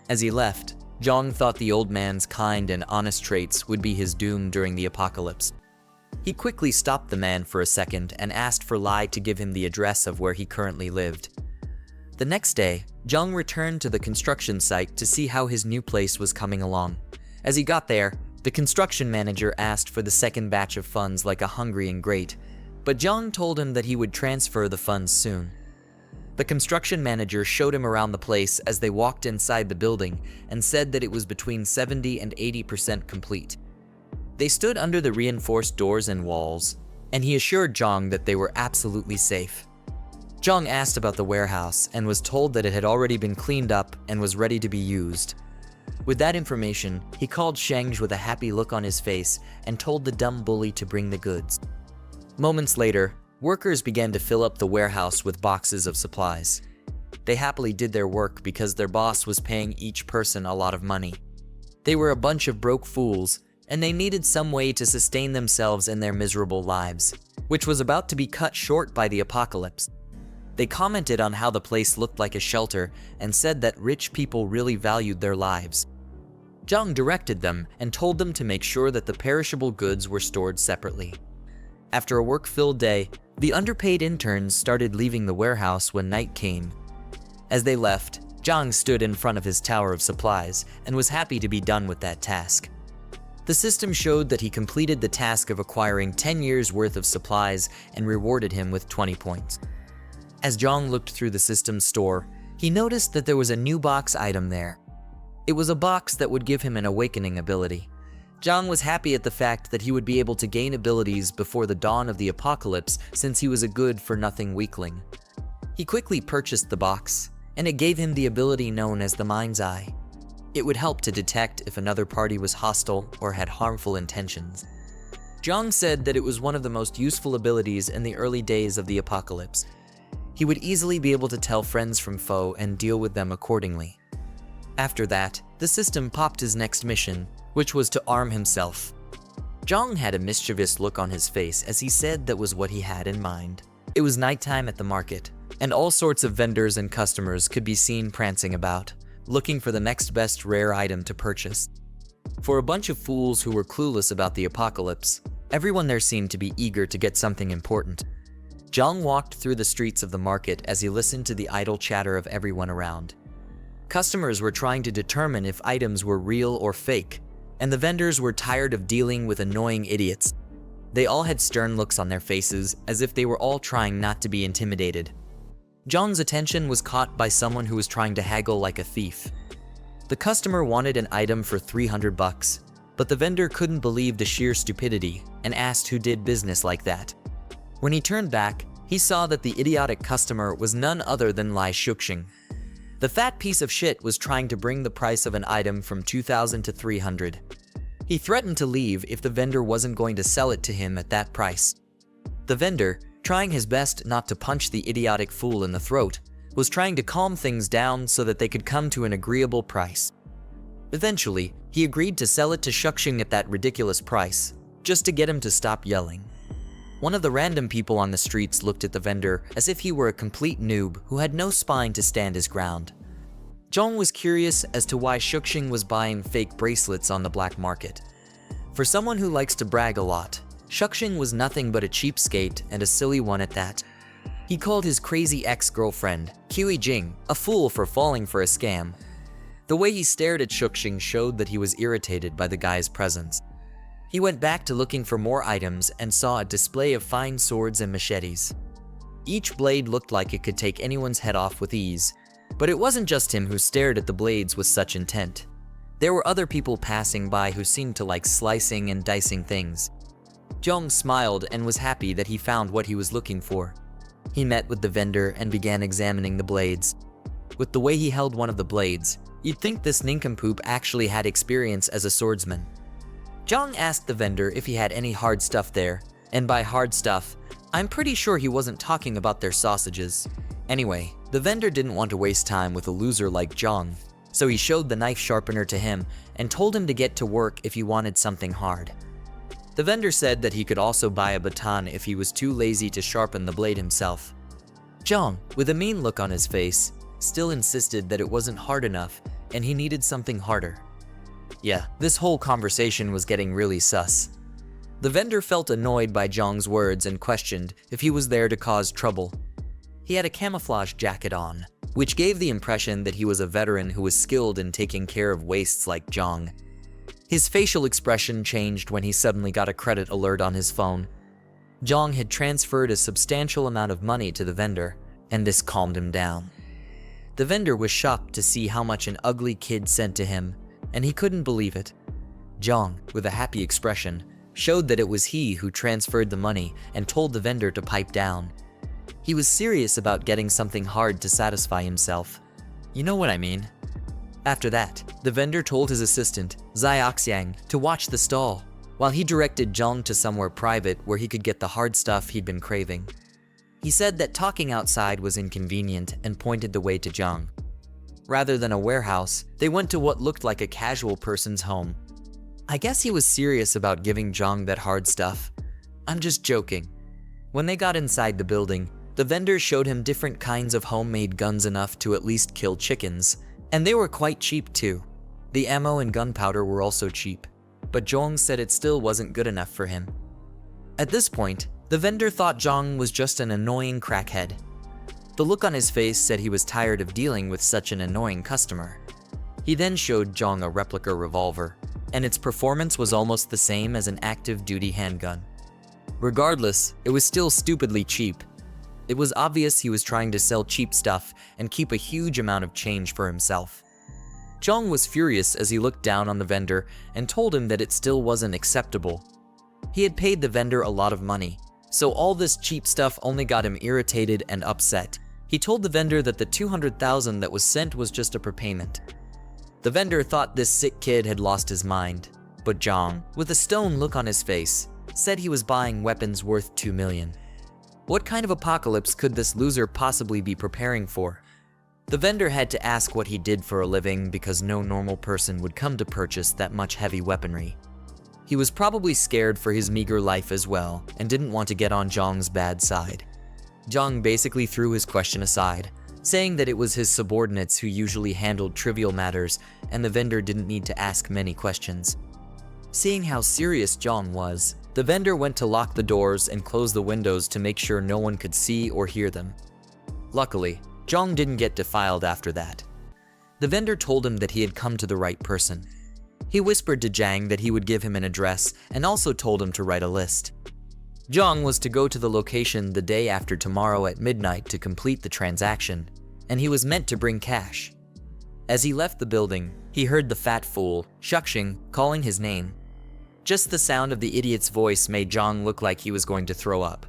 As he left, Jiang thought the old man's kind and honest traits would be his doom during the apocalypse. He quickly stopped the man for a second and asked for Lai to give him the address of where he currently lived. The next day, Jiang returned to the construction site to see how his new place was coming along. As he got there, the construction manager asked for the second batch of funds like a hungry ingrate, but Jiang told him that he would transfer the funds soon. The construction manager showed him around the place as they walked inside the building and said that it was between 70 and 80% complete. They stood under the reinforced doors and walls, and he assured Jiang that they were absolutely safe. Jiang asked about the warehouse and was told that it had already been cleaned up and was ready to be used. With that information, he called Sheng with a happy look on his face and told the dumb bully to bring the goods. Moments later, workers began to fill up the warehouse with boxes of supplies. They happily did their work because their boss was paying each person a lot of money. They were a bunch of broke fools, and they needed some way to sustain themselves in their miserable lives, which was about to be cut short by the apocalypse. They commented on how the place looked like a shelter and said that rich people really valued their lives. Jiang directed them and told them to make sure that the perishable goods were stored separately. After a work-filled day, the underpaid interns started leaving the warehouse when night came. As they left, Jiang stood in front of his tower of supplies and was happy to be done with that task. The system showed that he completed the task of acquiring 10 years' worth of supplies and rewarded him with 20 points. As Jiang looked through the system's store, he noticed that there was a new box item there. It was a box that would give him an awakening ability. Jiang was happy at the fact that he would be able to gain abilities before the dawn of the apocalypse since he was a good-for-nothing weakling. He quickly purchased the box, and it gave him the ability known as the Mind's Eye. It would help to detect if another party was hostile or had harmful intentions. Jiang said that it was one of the most useful abilities in the early days of the apocalypse. He would easily be able to tell friends from foe and deal with them accordingly. After that, the system popped his next mission, which was to arm himself. Jiang had a mischievous look on his face as he said that was what he had in mind. It was nighttime at the market, and all sorts of vendors and customers could be seen prancing about, looking for the next best rare item to purchase. For a bunch of fools who were clueless about the apocalypse, everyone there seemed to be eager to get something important. Jiang walked through the streets of the market as he listened to the idle chatter of everyone around. Customers were trying to determine if items were real or fake, and the vendors were tired of dealing with annoying idiots. They all had stern looks on their faces, as if they were all trying not to be intimidated. Jiang's attention was caught by someone who was trying to haggle like a thief. The customer wanted an item for $300, but the vendor couldn't believe the sheer stupidity and asked who did business like that. When he turned back, he saw that the idiotic customer was none other than Lai Shuxing. The fat piece of shit was trying to bring the price of an item from 2,000 to 300. He threatened to leave if the vendor wasn't going to sell it to him at that price. The vendor, trying his best not to punch the idiotic fool in the throat, was trying to calm things down so that they could come to an agreeable price. Eventually, he agreed to sell it to Shuxing at that ridiculous price, just to get him to stop yelling. One of the random people on the streets looked at the vendor as if he were a complete noob who had no spine to stand his ground. Jiang was curious as to why Shuxing was buying fake bracelets on the black market. For someone who likes to brag a lot, Shuxing was nothing but a cheapskate and a silly one at that. He called his crazy ex-girlfriend, Kiwi Jing, a fool for falling for a scam. The way he stared at Shuxing showed that he was irritated by the guy's presence. He went back to looking for more items and saw a display of fine swords and machetes. Each blade looked like it could take anyone's head off with ease, but it wasn't just him who stared at the blades with such intent. There were other people passing by who seemed to like slicing and dicing things. Jiang smiled and was happy that he found what he was looking for. He met with the vendor and began examining the blades. With the way he held one of the blades, you'd think this nincompoop actually had experience as a swordsman. Jiang asked the vendor if he had any hard stuff there, and by hard stuff, I'm pretty sure he wasn't talking about their sausages. Anyway, the vendor didn't want to waste time with a loser like Jiang, so he showed the knife sharpener to him and told him to get to work if he wanted something hard. The vendor said that he could also buy a baton if he was too lazy to sharpen the blade himself. Jiang, with a mean look on his face, still insisted that it wasn't hard enough and he needed something harder. Yeah, this whole conversation was getting really sus. The vendor felt annoyed by Jiang's words and questioned if he was there to cause trouble. He had a camouflage jacket on, which gave the impression that he was a veteran who was skilled in taking care of wastes like Jiang. His facial expression changed when he suddenly got a credit alert on his phone. Jiang had transferred a substantial amount of money to the vendor, and this calmed him down. The vendor was shocked to see how much an ugly kid sent to him, and he couldn't believe it. Jiang, with a happy expression, showed that it was he who transferred the money and told the vendor to pipe down. He was serious about getting something hard to satisfy himself. You know what I mean? After that, the vendor told his assistant, Xiaoxiang, to watch the stall, while he directed Jiang to somewhere private where he could get the hard stuff he'd been craving. He said that talking outside was inconvenient and pointed the way to Jiang. Rather than a warehouse, they went to what looked like a casual person's home. I guess he was serious about giving Jiang that hard stuff. I'm just joking. When they got inside the building, the vendor showed him different kinds of homemade guns enough to at least kill chickens, and they were quite cheap too. The ammo and gunpowder were also cheap, but Jiang said it still wasn't good enough for him. At this point, the vendor thought Jiang was just an annoying crackhead. The look on his face said he was tired of dealing with such an annoying customer. He then showed Jiang a replica revolver, and its performance was almost the same as an active duty handgun. Regardless, it was still stupidly cheap. It was obvious he was trying to sell cheap stuff and keep a huge amount of change for himself. Jiang was furious as he looked down on the vendor and told him that it still wasn't acceptable. He had paid the vendor a lot of money, so all this cheap stuff only got him irritated and upset. He told the vendor that the 200,000 that was sent was just a prepayment. The vendor thought this sick kid had lost his mind, but Jiang, with a stone look on his face, said he was buying weapons worth 2 million. What kind of apocalypse could this loser possibly be preparing for? The vendor had to ask what he did for a living because no normal person would come to purchase that much heavy weaponry. He was probably scared for his meager life as well and didn't want to get on Jiang's bad side. Jiang basically threw his question aside, saying that it was his subordinates who usually handled trivial matters and the vendor didn't need to ask many questions. Seeing how serious Jiang was, the vendor went to lock the doors and close the windows to make sure no one could see or hear them. Luckily, Jiang didn't get defiled after that. The vendor told him that he had come to the right person. He whispered to Jiang that he would give him an address and also told him to write a list. Jiang was to go to the location the day after tomorrow at midnight to complete the transaction, and he was meant to bring cash. As he left the building, he heard the fat fool, Shuxing, calling his name. Just the sound of the idiot's voice made Jiang look like he was going to throw up.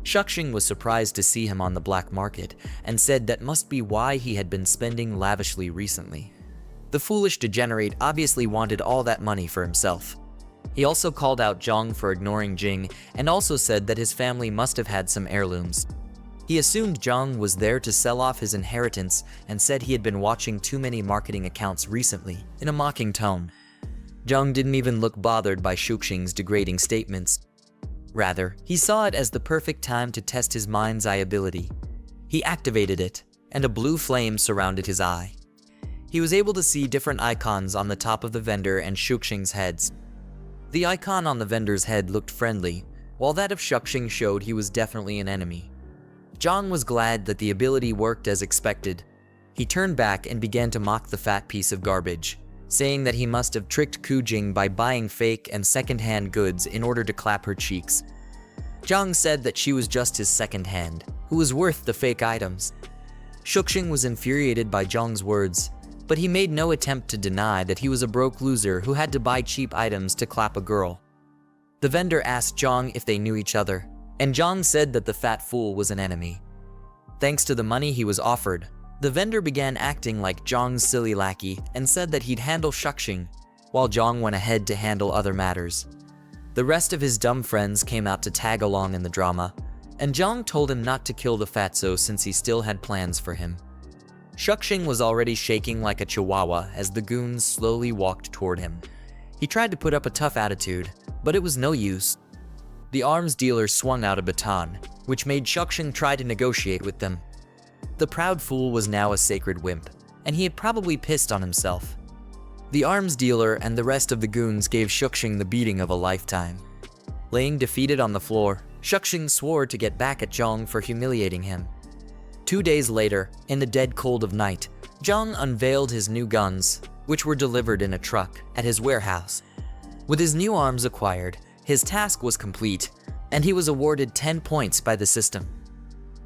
Shuxing was surprised to see him on the black market and said that must be why he had been spending lavishly recently. The foolish degenerate obviously wanted all that money for himself. He also called out Jiang for ignoring Jing and also said that his family must have had some heirlooms. He assumed Jiang was there to sell off his inheritance and said he had been watching too many marketing accounts recently, in a mocking tone. Jiang didn't even look bothered by Shuxing's degrading statements. Rather, he saw it as the perfect time to test his mind's eye ability. He activated it, and a blue flame surrounded his eye. He was able to see different icons on the top of the vendor and Shuxing's heads. The icon on the vendor's head looked friendly, while that of Shuxing showed he was definitely an enemy. Jiang was glad that the ability worked as expected. He turned back and began to mock the fat piece of garbage, saying that he must have tricked Ku Jing by buying fake and second-hand goods in order to clap her cheeks. Jiang said that she was just his second hand, who was worth the fake items. Shuxing was infuriated by Jiang's words, but he made no attempt to deny that he was a broke loser who had to buy cheap items to clap a girl. The vendor asked Jiang if they knew each other, and Jiang said that the fat fool was an enemy. Thanks to the money he was offered, the vendor began acting like Jiang's silly lackey and said that he'd handle Shuxing, while Jiang went ahead to handle other matters. The rest of his dumb friends came out to tag along in the drama, and Jiang told him not to kill the fatso since he still had plans for him. Shuxing was already shaking like a chihuahua as the goons slowly walked toward him. He tried to put up a tough attitude, but it was no use. The arms dealer swung out a baton, which made Shuxing try to negotiate with them. The proud fool was now a sacred wimp, and he had probably pissed on himself. The arms dealer and the rest of the goons gave Shuxing the beating of a lifetime. Laying defeated on the floor, Shuxing swore to get back at Jiang for humiliating him. 2 days later, in the dead cold of night, Jiang unveiled his new guns, which were delivered in a truck at his warehouse. With his new arms acquired, his task was complete, and he was awarded 10 points by the system.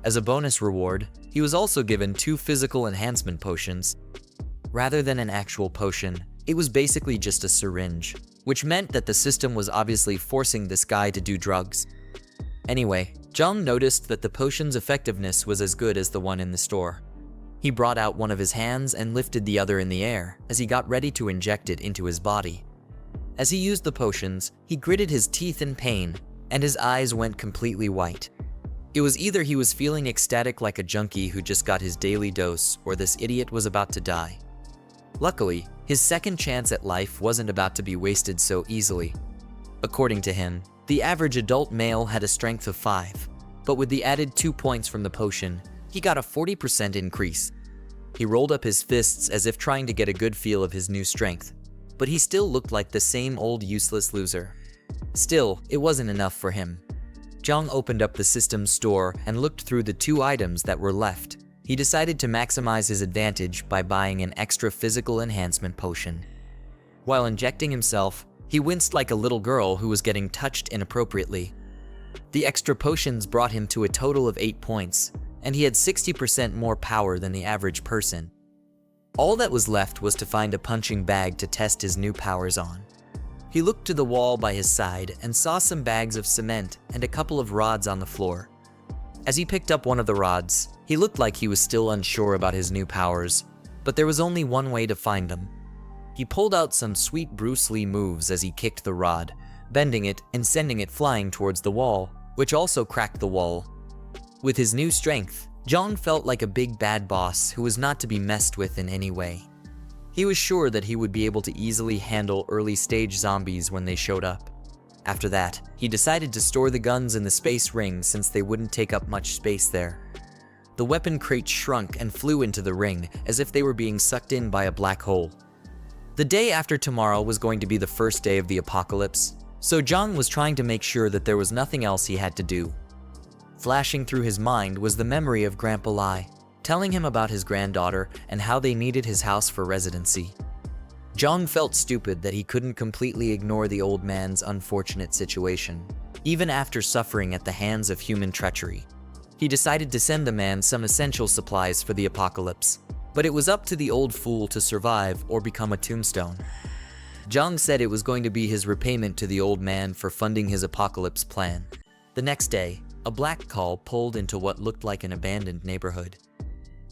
As a bonus reward, he was also given 2 physical enhancement potions. Rather than an actual potion, it was basically just a syringe, which meant that the system was obviously forcing this guy to do drugs. Anyway, Jiang noticed that the potion's effectiveness was as good as the one in the store. He brought out one of his hands and lifted the other in the air as he got ready to inject it into his body. As he used the potions, he gritted his teeth in pain, and his eyes went completely white. It was either he was feeling ecstatic like a junkie who just got his daily dose, or this idiot was about to die. Luckily, his second chance at life wasn't about to be wasted so easily. According to him, the average adult male had a strength of 5, but with the added 2 points from the potion, he got a 40% increase. He rolled up his fists as if trying to get a good feel of his new strength, but he still looked like the same old useless loser. Still, it wasn't enough for him. Jiang opened up the system's store and looked through the 2 items that were left. He decided to maximize his advantage by buying an extra physical enhancement potion. While injecting himself, he winced like a little girl who was getting touched inappropriately. The extra potions brought him to a total of 8 points, and he had 60% more power than the average person. All that was left was to find a punching bag to test his new powers on. He looked to the wall by his side and saw some bags of cement and a couple of rods on the floor. As he picked up one of the rods, he looked like he was still unsure about his new powers, but there was only one way to find them. He pulled out some sweet Bruce Lee moves as he kicked the rod, bending it and sending it flying towards the wall, which also cracked the wall. With his new strength, Jiang felt like a big bad boss who was not to be messed with in any way. He was sure that he would be able to easily handle early-stage zombies when they showed up. After that, he decided to store the guns in the space ring since they wouldn't take up much space there. The weapon crates shrunk and flew into the ring as if they were being sucked in by a black hole. The day after tomorrow was going to be the first day of the apocalypse, so Jiang was trying to make sure that there was nothing else he had to do. Flashing through his mind was the memory of Grandpa Lai, telling him about his granddaughter and how they needed his house for residency. Jiang felt stupid that he couldn't completely ignore the old man's unfortunate situation, even after suffering at the hands of human treachery. He decided to send the man some essential supplies for the apocalypse, but it was up to the old fool to survive or become a tombstone. Jiang said it was going to be his repayment to the old man for funding his apocalypse plan. The next day, a black car pulled into what looked like an abandoned neighborhood.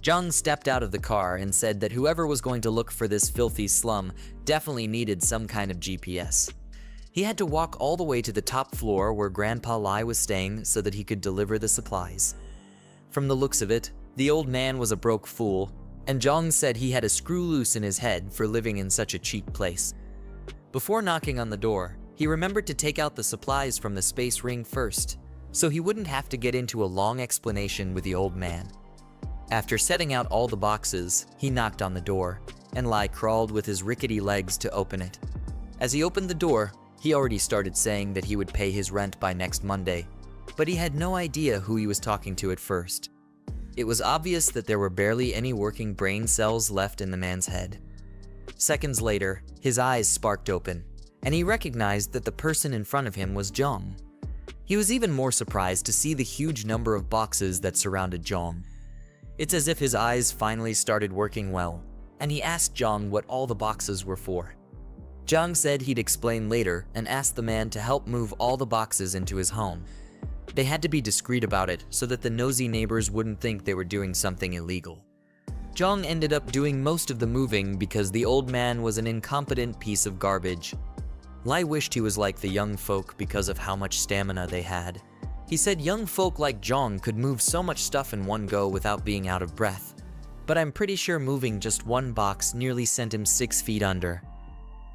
Jiang stepped out of the car and said that whoever was going to look for this filthy slum definitely needed some kind of GPS. He had to walk all the way to the top floor where Grandpa Lai was staying so that he could deliver the supplies. From the looks of it, the old man was a broke fool, and Jiang said he had a screw loose in his head for living in such a cheap place. Before knocking on the door, he remembered to take out the supplies from the space ring first, so he wouldn't have to get into a long explanation with the old man. After setting out all the boxes, he knocked on the door, and Lai crawled with his rickety legs to open it. As he opened the door, he already started saying that he would pay his rent by next Monday, but he had no idea who he was talking to at first. It was obvious that there were barely any working brain cells left in the man's head. Seconds later, his eyes sparked open, and he recognized that the person in front of him was Jiang. He was even more surprised to see the huge number of boxes that surrounded Jiang. It's as if his eyes finally started working well, and he asked Jiang what all the boxes were for. Jiang said he'd explain later and asked the man to help move all the boxes into his home. They had to be discreet about it so that the nosy neighbors wouldn't think they were doing something illegal. Jiang ended up doing most of the moving because the old man was an incompetent piece of garbage. Lai wished he was like the young folk because of how much stamina they had. He said young folk like Jiang could move so much stuff in one go without being out of breath. But I'm pretty sure moving just one box nearly sent him 6 feet under.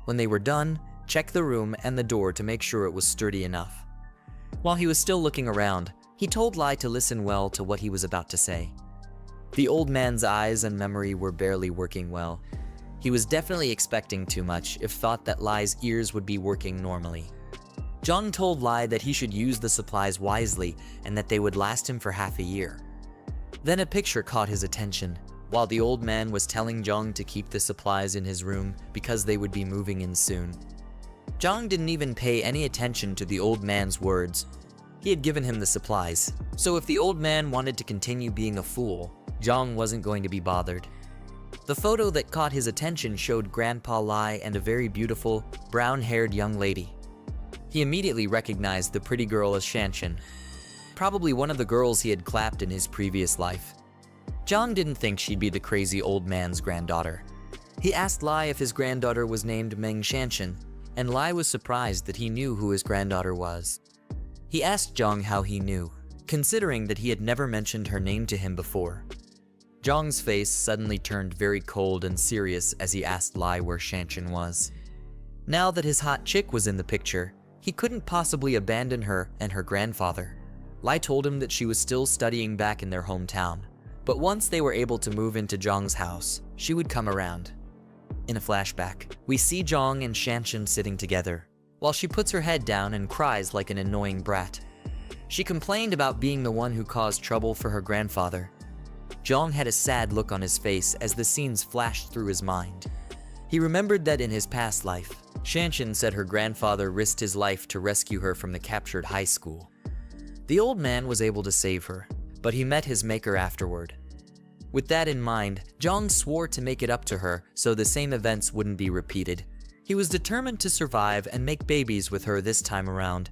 When they were done, check the room and the door to make sure it was sturdy enough. While he was still looking around, he told Lai to listen well to what he was about to say. The old man's eyes and memory were barely working well. He was definitely expecting too much if thought that Lai's ears would be working normally. Jiang told Lai that he should use the supplies wisely and that they would last him for half a year. Then a picture caught his attention, while the old man was telling Jiang to keep the supplies in his room because they would be moving in soon. Jiang didn't even pay any attention to the old man's words. He had given him the supplies, so if the old man wanted to continue being a fool, Jiang wasn't going to be bothered. The photo that caught his attention showed Grandpa Lai and a very beautiful, brown-haired young lady. He immediately recognized the pretty girl as Shanshan, probably one of the girls he had clapped in his previous life. Jiang didn't think she'd be the crazy old man's granddaughter. He asked Lai if his granddaughter was named Meng Shanshan, and Lai was surprised that he knew who his granddaughter was. He asked Jiang how he knew, considering that he had never mentioned her name to him before. Jiang's face suddenly turned very cold and serious as he asked Lai where Shanshan was. Now that his hot chick was in the picture, he couldn't possibly abandon her and her grandfather. Lai told him that she was still studying back in their hometown, but once they were able to move into Jiang's house, she would come around. In a flashback, we see Jiang and Shanshan sitting together, while she puts her head down and cries like an annoying brat. She complained about being the one who caused trouble for her grandfather. Jiang had a sad look on his face as the scenes flashed through his mind. He remembered that in his past life, Shanshan said her grandfather risked his life to rescue her from the captured high school. The old man was able to save her, but he met his maker afterward. With that in mind, Jiang swore to make it up to her so the same events wouldn't be repeated. He was determined to survive and make babies with her this time around.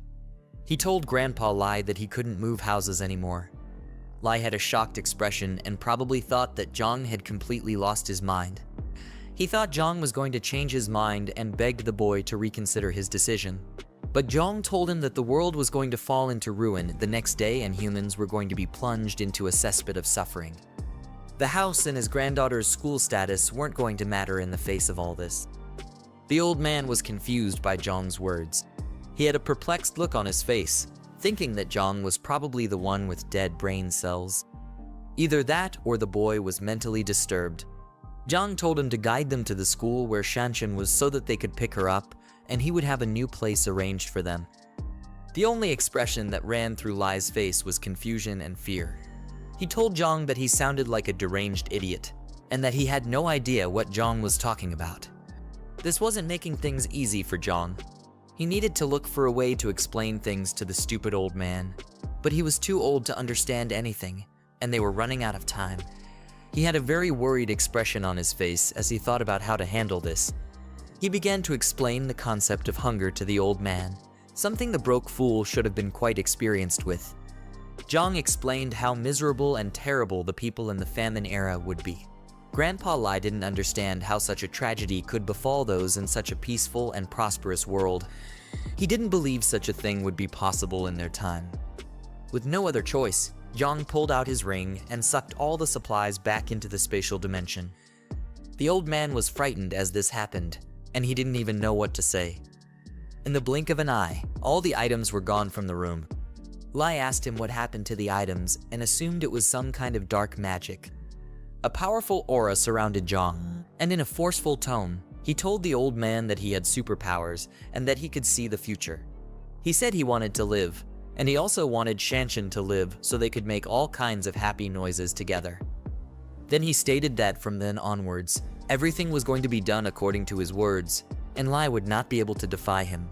He told Grandpa Lai that he couldn't move houses anymore. Lai had a shocked expression and probably thought that Jiang had completely lost his mind. He thought Jiang was going to change his mind and begged the boy to reconsider his decision. But Jiang told him that the world was going to fall into ruin the next day and humans were going to be plunged into a cesspit of suffering. The house and his granddaughter's school status weren't going to matter in the face of all this. The old man was confused by Jiang's words. He had a perplexed look on his face, thinking that Jiang was probably the one with dead brain cells. Either that or the boy was mentally disturbed. Jiang told him to guide them to the school where Shanshan was so that they could pick her up, and he would have a new place arranged for them. The only expression that ran through Lai's face was confusion and fear. He told Jiang that he sounded like a deranged idiot, and that he had no idea what Jiang was talking about. This wasn't making things easy for Jiang. He needed to look for a way to explain things to the stupid old man, but he was too old to understand anything, and they were running out of time. He had a very worried expression on his face as he thought about how to handle this. He began to explain the concept of hunger to the old man, something the broke fool should have been quite experienced with. Jiang explained how miserable and terrible the people in the famine era would be. Grandpa Lai didn't understand how such a tragedy could befall those in such a peaceful and prosperous world. He didn't believe such a thing would be possible in their time. With no other choice, Jiang pulled out his ring and sucked all the supplies back into the spatial dimension. The old man was frightened as this happened, and he didn't even know what to say. In the blink of an eye, all the items were gone from the room. Lai asked him what happened to the items and assumed it was some kind of dark magic. A powerful aura surrounded Jiang, and in a forceful tone, he told the old man that he had superpowers and that he could see the future. He said he wanted to live, and he also wanted Shanshan to live so they could make all kinds of happy noises together. Then he stated that from then onwards, everything was going to be done according to his words, and Lai would not be able to defy him.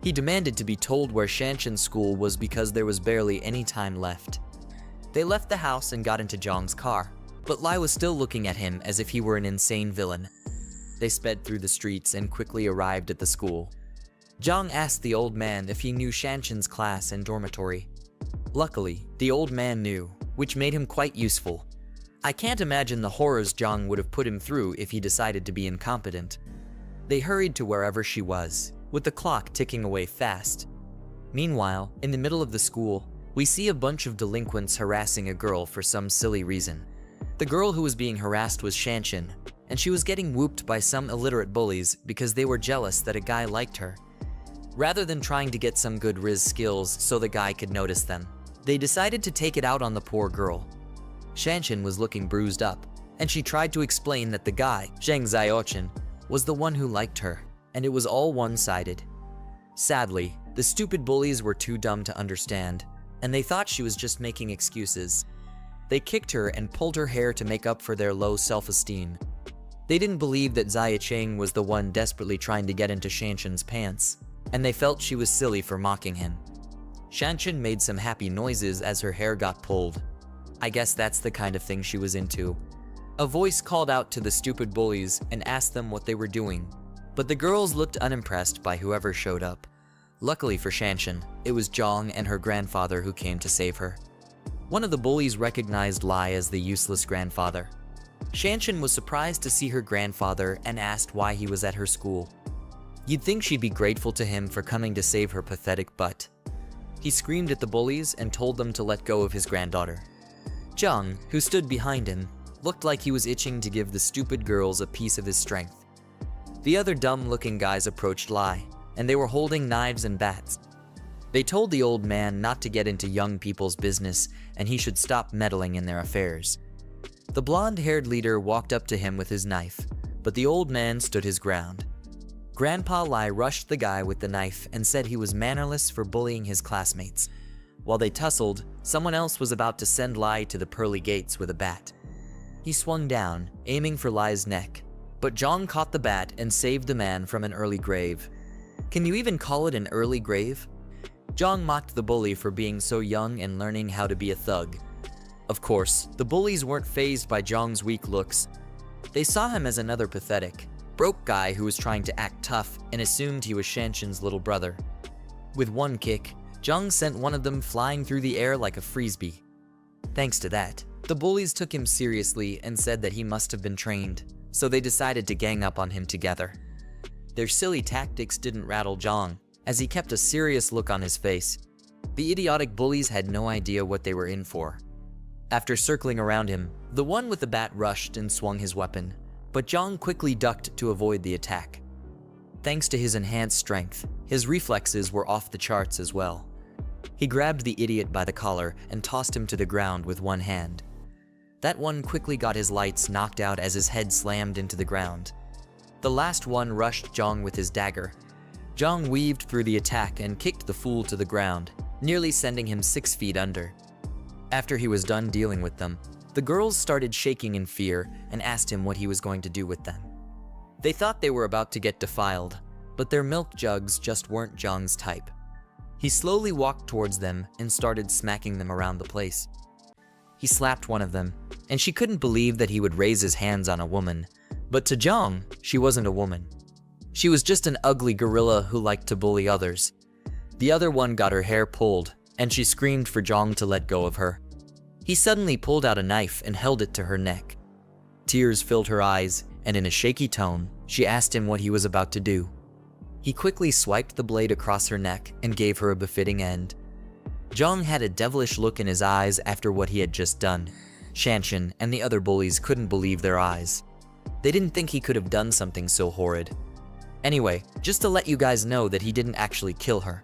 He demanded to be told where Shanshan's school was because there was barely any time left. They left the house and got into Jiang's car, but Lai was still looking at him as if he were an insane villain. They sped through the streets and quickly arrived at the school. Jiang asked the old man if he knew Shanshan's class and dormitory. Luckily, the old man knew, which made him quite useful. I can't imagine the horrors Jiang would have put him through if he decided to be incompetent. They hurried to wherever she was, with the clock ticking away fast. Meanwhile, in the middle of the school, we see a bunch of delinquents harassing a girl for some silly reason. The girl who was being harassed was Shanshan, and she was getting whooped by some illiterate bullies because they were jealous that a guy liked her. Rather than trying to get some good Riz skills so the guy could notice them, they decided to take it out on the poor girl. Shanshan was looking bruised up, and she tried to explain that the guy, Zheng Xiaochen, was the one who liked her, and it was all one-sided. Sadly, the stupid bullies were too dumb to understand, and they thought she was just making excuses. They kicked her and pulled her hair to make up for their low self-esteem. They didn't believe that Xia Cheng was the one desperately trying to get into Shanshan's pants, and they felt she was silly for mocking him. Shanshan made some happy noises as her hair got pulled. I guess that's the kind of thing she was into. A voice called out to the stupid bullies and asked them what they were doing, but the girls looked unimpressed by whoever showed up. Luckily for Shanshan, it was Jiang and her grandfather who came to save her. One of the bullies recognized Lai as the useless grandfather. Shanshan was surprised to see her grandfather and asked why he was at her school. You'd think she'd be grateful to him for coming to save her pathetic butt. He screamed at the bullies and told them to let go of his granddaughter. Jiang, who stood behind him, looked like he was itching to give the stupid girls a piece of his strength. The other dumb-looking guys approached Lai, and they were holding knives and bats. They told the old man not to get into young people's business and he should stop meddling in their affairs. The blonde-haired leader walked up to him with his knife, but the old man stood his ground. Grandpa Lai rushed the guy with the knife and said he was mannerless for bullying his classmates. While they tussled, someone else was about to send Lai to the pearly gates with a bat. He swung down, aiming for Lai's neck, but Jiang caught the bat and saved the man from an early grave. Can you even call it an early grave? Jiang mocked the bully for being so young and learning how to be a thug. Of course, the bullies weren't fazed by Jiang's weak looks. They saw him as another pathetic, broke guy who was trying to act tough and assumed he was Shanshan's little brother. With one kick, Jiang sent one of them flying through the air like a frisbee. Thanks to that, the bullies took him seriously and said that he must have been trained, so they decided to gang up on him together. Their silly tactics didn't rattle Jiang, as he kept a serious look on his face. The idiotic bullies had no idea what they were in for. After circling around him, the one with the bat rushed and swung his weapon, but Jiang quickly ducked to avoid the attack. Thanks to his enhanced strength, his reflexes were off the charts as well. He grabbed the idiot by the collar and tossed him to the ground with one hand. That one quickly got his lights knocked out as his head slammed into the ground. The last one rushed Jiang with his dagger. Jiang weaved through the attack and kicked the fool to the ground, nearly sending him 6 feet under. After he was done dealing with them, the girls started shaking in fear and asked him what he was going to do with them. They thought they were about to get defiled, but their milk jugs just weren't Jiang's type. He slowly walked towards them and started smacking them around the place. He slapped one of them, and she couldn't believe that he would raise his hands on a woman. But to Jiang, she wasn't a woman. She was just an ugly gorilla who liked to bully others. The other one got her hair pulled, and she screamed for Jiang to let go of her. He suddenly pulled out a knife and held it to her neck. Tears filled her eyes, and in a shaky tone, she asked him what he was about to do. He quickly swiped the blade across her neck and gave her a befitting end. Jiang had a devilish look in his eyes after what he had just done. Shanshan and the other bullies couldn't believe their eyes. They didn't think he could have done something so horrid. Anyway, just to let you guys know that he didn't actually kill her.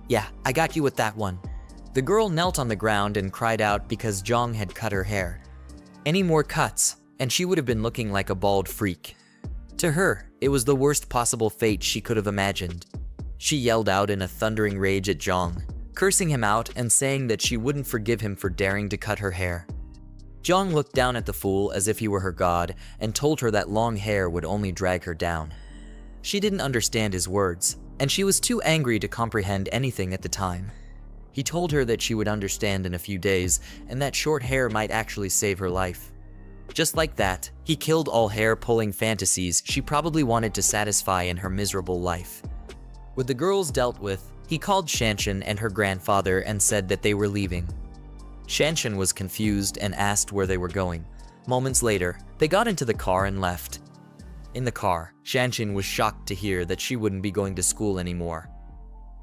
Yeah, I got you with that one. The girl knelt on the ground and cried out because Jiang had cut her hair. Any more cuts, and she would have been looking like a bald freak. To her, it was the worst possible fate she could have imagined. She yelled out in a thundering rage at Jiang, cursing him out and saying that she wouldn't forgive him for daring to cut her hair. Jiang looked down at the fool as if he were her god and told her that long hair would only drag her down. She didn't understand his words, and she was too angry to comprehend anything at the time. He told her that she would understand in a few days and that short hair might actually save her life. Just like that, he killed all hair-pulling fantasies she probably wanted to satisfy in her miserable life. With the girls dealt with, he called Shanshan and her grandfather and said that they were leaving. Shanshan was confused and asked where they were going. Moments later, they got into the car and left. In the car, Shanshan was shocked to hear that she wouldn't be going to school anymore.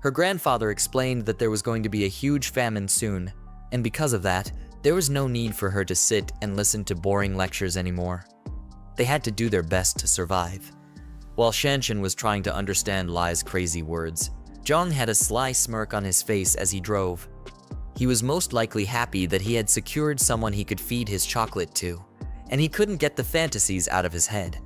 Her grandfather explained that there was going to be a huge famine soon, and because of that, there was no need for her to sit and listen to boring lectures anymore. They had to do their best to survive. While Shanshan was trying to understand Lai's crazy words, Jiang had a sly smirk on his face as he drove. He was most likely happy that he had secured someone he could feed his chocolate to, and he couldn't get the fantasies out of his head.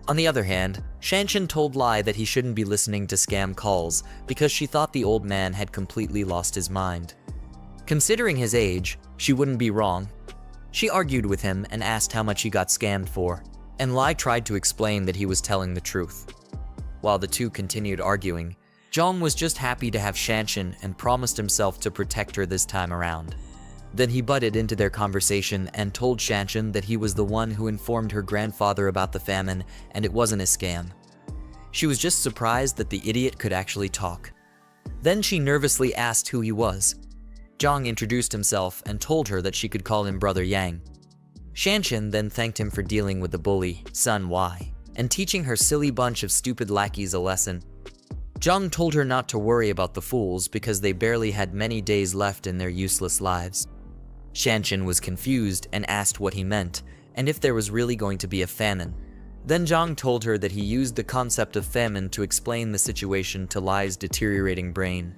On the other hand, Shanshan told Lai that he shouldn't be listening to scam calls because she thought the old man had completely lost his mind. Considering his age, she wouldn't be wrong. She argued with him and asked how much he got scammed for, and Lai tried to explain that he was telling the truth. While the two continued arguing, Jiang was just happy to have Shanshan and promised himself to protect her this time around. Then he butted into their conversation and told Shanshan that he was the one who informed her grandfather about the famine and it wasn't a scam. She was just surprised that the idiot could actually talk. Then she nervously asked who he was. Jiang introduced himself and told her that she could call him Brother Yang. Shanshan then thanked him for dealing with the bully, Sun Y, and teaching her silly bunch of stupid lackeys a lesson. Jiang told her not to worry about the fools because they barely had many days left in their useless lives. Shanshan was confused and asked what he meant, and if there was really going to be a famine. Then Jiang told her that he used the concept of famine to explain the situation to Lai's deteriorating brain.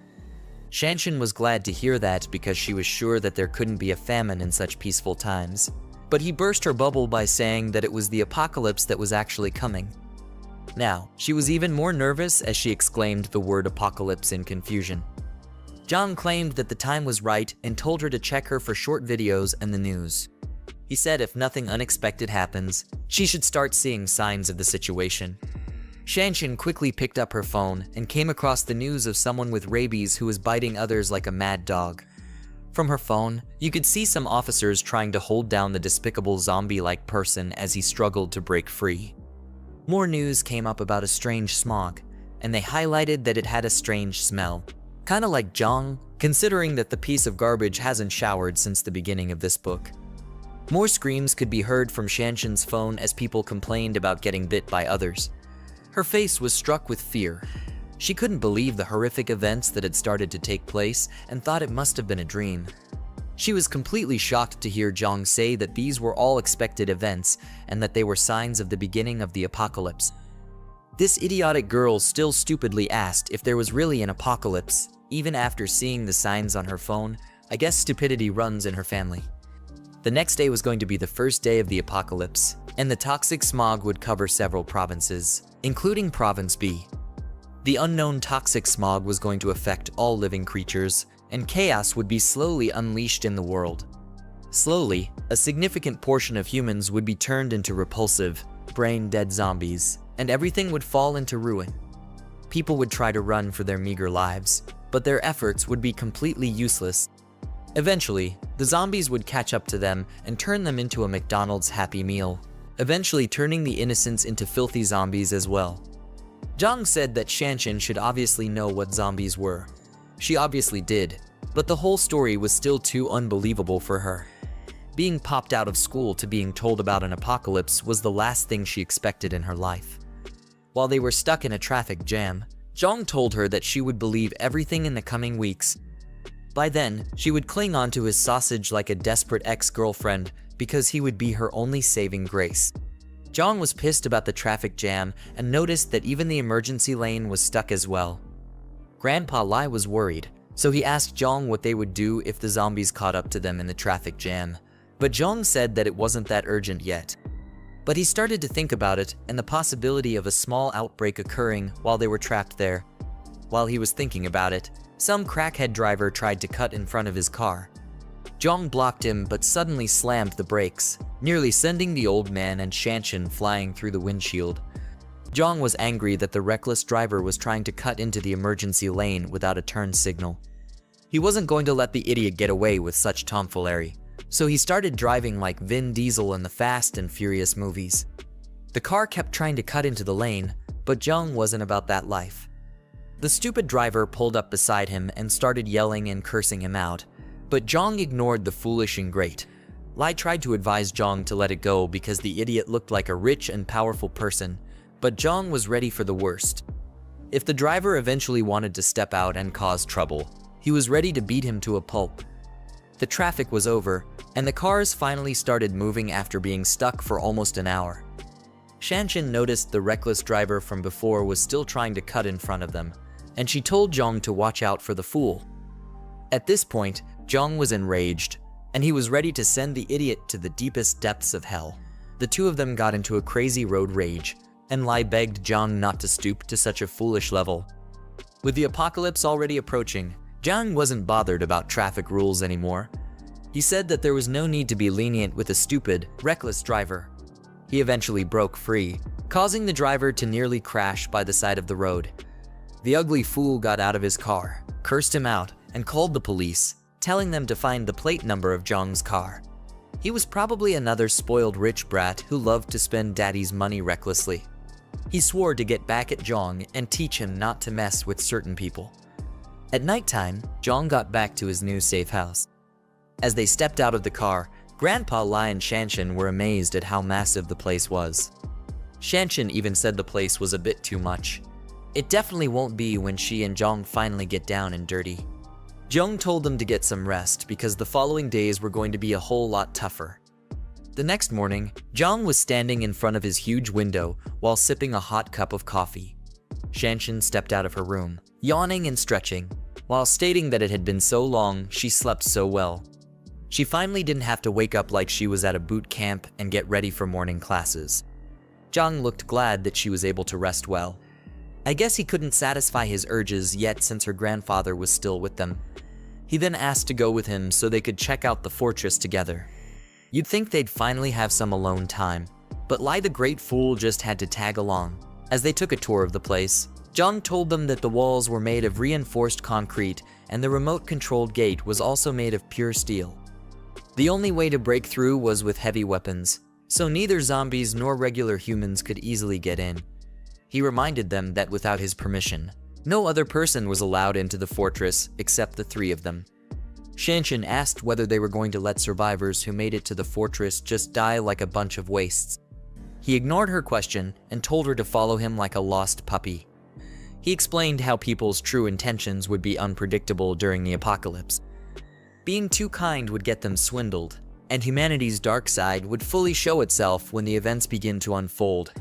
Shanshan was glad to hear that because she was sure that there couldn't be a famine in such peaceful times. But he burst her bubble by saying that it was the apocalypse that was actually coming. Now, she was even more nervous as she exclaimed the word apocalypse in confusion. Jiang claimed that the time was right and told her to check her for short videos and the news. He said if nothing unexpected happens, she should start seeing signs of the situation. Shanshan quickly picked up her phone and came across the news of someone with rabies who was biting others like a mad dog. From her phone, you could see some officers trying to hold down the despicable zombie-like person as he struggled to break free. More news came up about a strange smog, and they highlighted that it had a strange smell. Kinda like Jiang, considering that the piece of garbage hasn't showered since the beginning of this book. More screams could be heard from Shanshan's phone as people complained about getting bit by others. Her face was struck with fear. She couldn't believe the horrific events that had started to take place and thought it must have been a dream. She was completely shocked to hear Jiang say that these were all expected events and that they were signs of the beginning of the apocalypse. This idiotic girl still stupidly asked if there was really an apocalypse, even after seeing the signs on her phone. I guess stupidity runs in her family. The next day was going to be the first day of the apocalypse, and the toxic smog would cover several provinces, including Province B. The unknown toxic smog was going to affect all living creatures, and chaos would be slowly unleashed in the world. Slowly, a significant portion of humans would be turned into repulsive, brain-dead zombies, and everything would fall into ruin. People would try to run for their meager lives, but their efforts would be completely useless. Eventually, the zombies would catch up to them and turn them into a McDonald's Happy Meal, eventually turning the innocents into filthy zombies as well. Jiang said that Shanshan should obviously know what zombies were. She obviously did. But the whole story was still too unbelievable for her. Being popped out of school to being told about an apocalypse was the last thing she expected in her life. While they were stuck in a traffic jam, Jiang told her that she would believe everything in the coming weeks. By then, she would cling onto his sausage like a desperate ex-girlfriend because he would be her only saving grace. Jiang was pissed about the traffic jam and noticed that even the emergency lane was stuck as well. Grandpa Lai was worried, so he asked Jiang what they would do if the zombies caught up to them in the traffic jam. But Jiang said that it wasn't that urgent yet. But he started to think about it and the possibility of a small outbreak occurring while they were trapped there. While he was thinking about it, some crackhead driver tried to cut in front of his car. Jiang blocked him but suddenly slammed the brakes, nearly sending the old man and Shanshan flying through the windshield. Jiang was angry that the reckless driver was trying to cut into the emergency lane without a turn signal. He wasn't going to let the idiot get away with such tomfoolery, so he started driving like Vin Diesel in the Fast and Furious movies. The car kept trying to cut into the lane, but Jiang wasn't about that life. The stupid driver pulled up beside him and started yelling and cursing him out, but Jiang ignored the foolish ingrate. Lai tried to advise Jiang to let it go because the idiot looked like a rich and powerful person, but Jiang was ready for the worst. If the driver eventually wanted to step out and cause trouble, he was ready to beat him to a pulp. The traffic was over, and the cars finally started moving after being stuck for almost an hour. Shanshan noticed the reckless driver from before was still trying to cut in front of them, and she told Jiang to watch out for the fool. At this point, Jiang was enraged, and he was ready to send the idiot to the deepest depths of hell. The two of them got into a crazy road rage, and Lai begged Jiang not to stoop to such a foolish level. With the apocalypse already approaching, Jiang wasn't bothered about traffic rules anymore. He said that there was no need to be lenient with a stupid, reckless driver. He eventually broke free, causing the driver to nearly crash by the side of the road. The ugly fool got out of his car, cursed him out, and called the police, telling them to find the plate number of Jiang's car. He was probably another spoiled rich brat who loved to spend daddy's money recklessly. He swore to get back at Jiang and teach him not to mess with certain people. At nighttime, Jiang got back to his new safe house. As they stepped out of the car, Grandpa Lai and Shanshan were amazed at how massive the place was. Shanshan even said the place was a bit too much. It definitely won't be when she and Jiang finally get down and dirty. Jiang told them to get some rest because the following days were going to be a whole lot tougher. The next morning, Jiang was standing in front of his huge window while sipping a hot cup of coffee. Shanshan stepped out of her room, yawning and stretching, while stating that it had been so long she slept so well. She finally didn't have to wake up like she was at a boot camp and get ready for morning classes. Jiang looked glad that she was able to rest well. I guess he couldn't satisfy his urges yet since her grandfather was still with them. He then asked to go with him so they could check out the fortress together. You'd think they'd finally have some alone time, but Lai the Great Fool just had to tag along. As they took a tour of the place, Jiang told them that the walls were made of reinforced concrete and the remote-controlled gate was also made of pure steel. The only way to break through was with heavy weapons, so neither zombies nor regular humans could easily get in. He reminded them that without his permission, no other person was allowed into the fortress except the three of them. Shanshan asked whether they were going to let survivors who made it to the fortress just die like a bunch of wastes. He ignored her question and told her to follow him like a lost puppy. He explained how people's true intentions would be unpredictable during the apocalypse. Being too kind would get them swindled, and humanity's dark side would fully show itself when the events begin to unfold.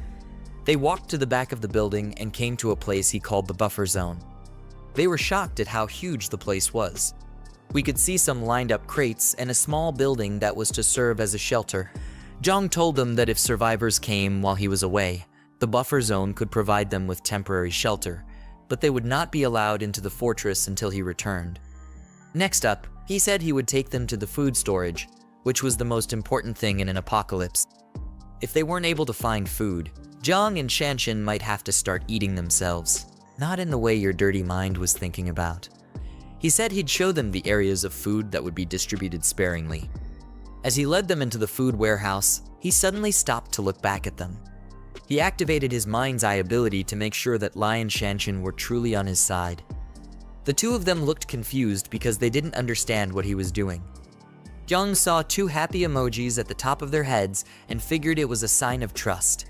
They walked to the back of the building and came to a place he called the buffer zone. They were shocked at how huge the place was. We could see some lined up crates and a small building that was to serve as a shelter. Jiang told them that if survivors came while he was away, the buffer zone could provide them with temporary shelter, but they would not be allowed into the fortress until he returned. Next up, he said he would take them to the food storage, which was the most important thing in an apocalypse. If they weren't able to find food, Jiang and Shanshan might have to start eating themselves, not in the way your dirty mind was thinking about. He said he'd show them the areas of food that would be distributed sparingly. As he led them into the food warehouse, he suddenly stopped to look back at them. He activated his mind's eye ability to make sure that Lai and Shanshan were truly on his side. The two of them looked confused because they didn't understand what he was doing. Jiang saw two happy emojis at the top of their heads and figured it was a sign of trust.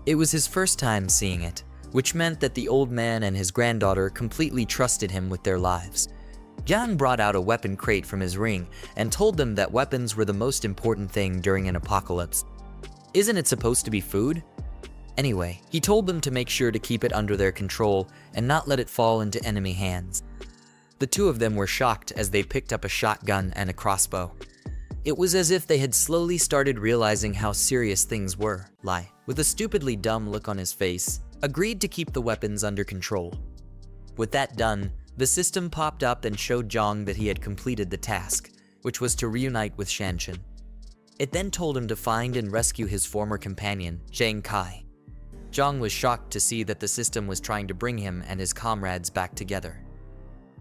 It was his first time seeing it, which meant that the old man and his granddaughter completely trusted him with their lives. Jiang brought out a weapon crate from his ring and told them that weapons were the most important thing during an apocalypse. Isn't it supposed to be food? Anyway, he told them to make sure to keep it under their control and not let it fall into enemy hands. The two of them were shocked as they picked up a shotgun and a crossbow. It was as if they had slowly started realizing how serious things were. Lai, with a stupidly dumb look on his face, agreed to keep the weapons under control. With that done, the system popped up and showed Jiang that he had completed the task, which was to reunite with Shanshan. It then told him to find and rescue his former companion, Jiang Kai. Jiang was shocked to see that the system was trying to bring him and his comrades back together.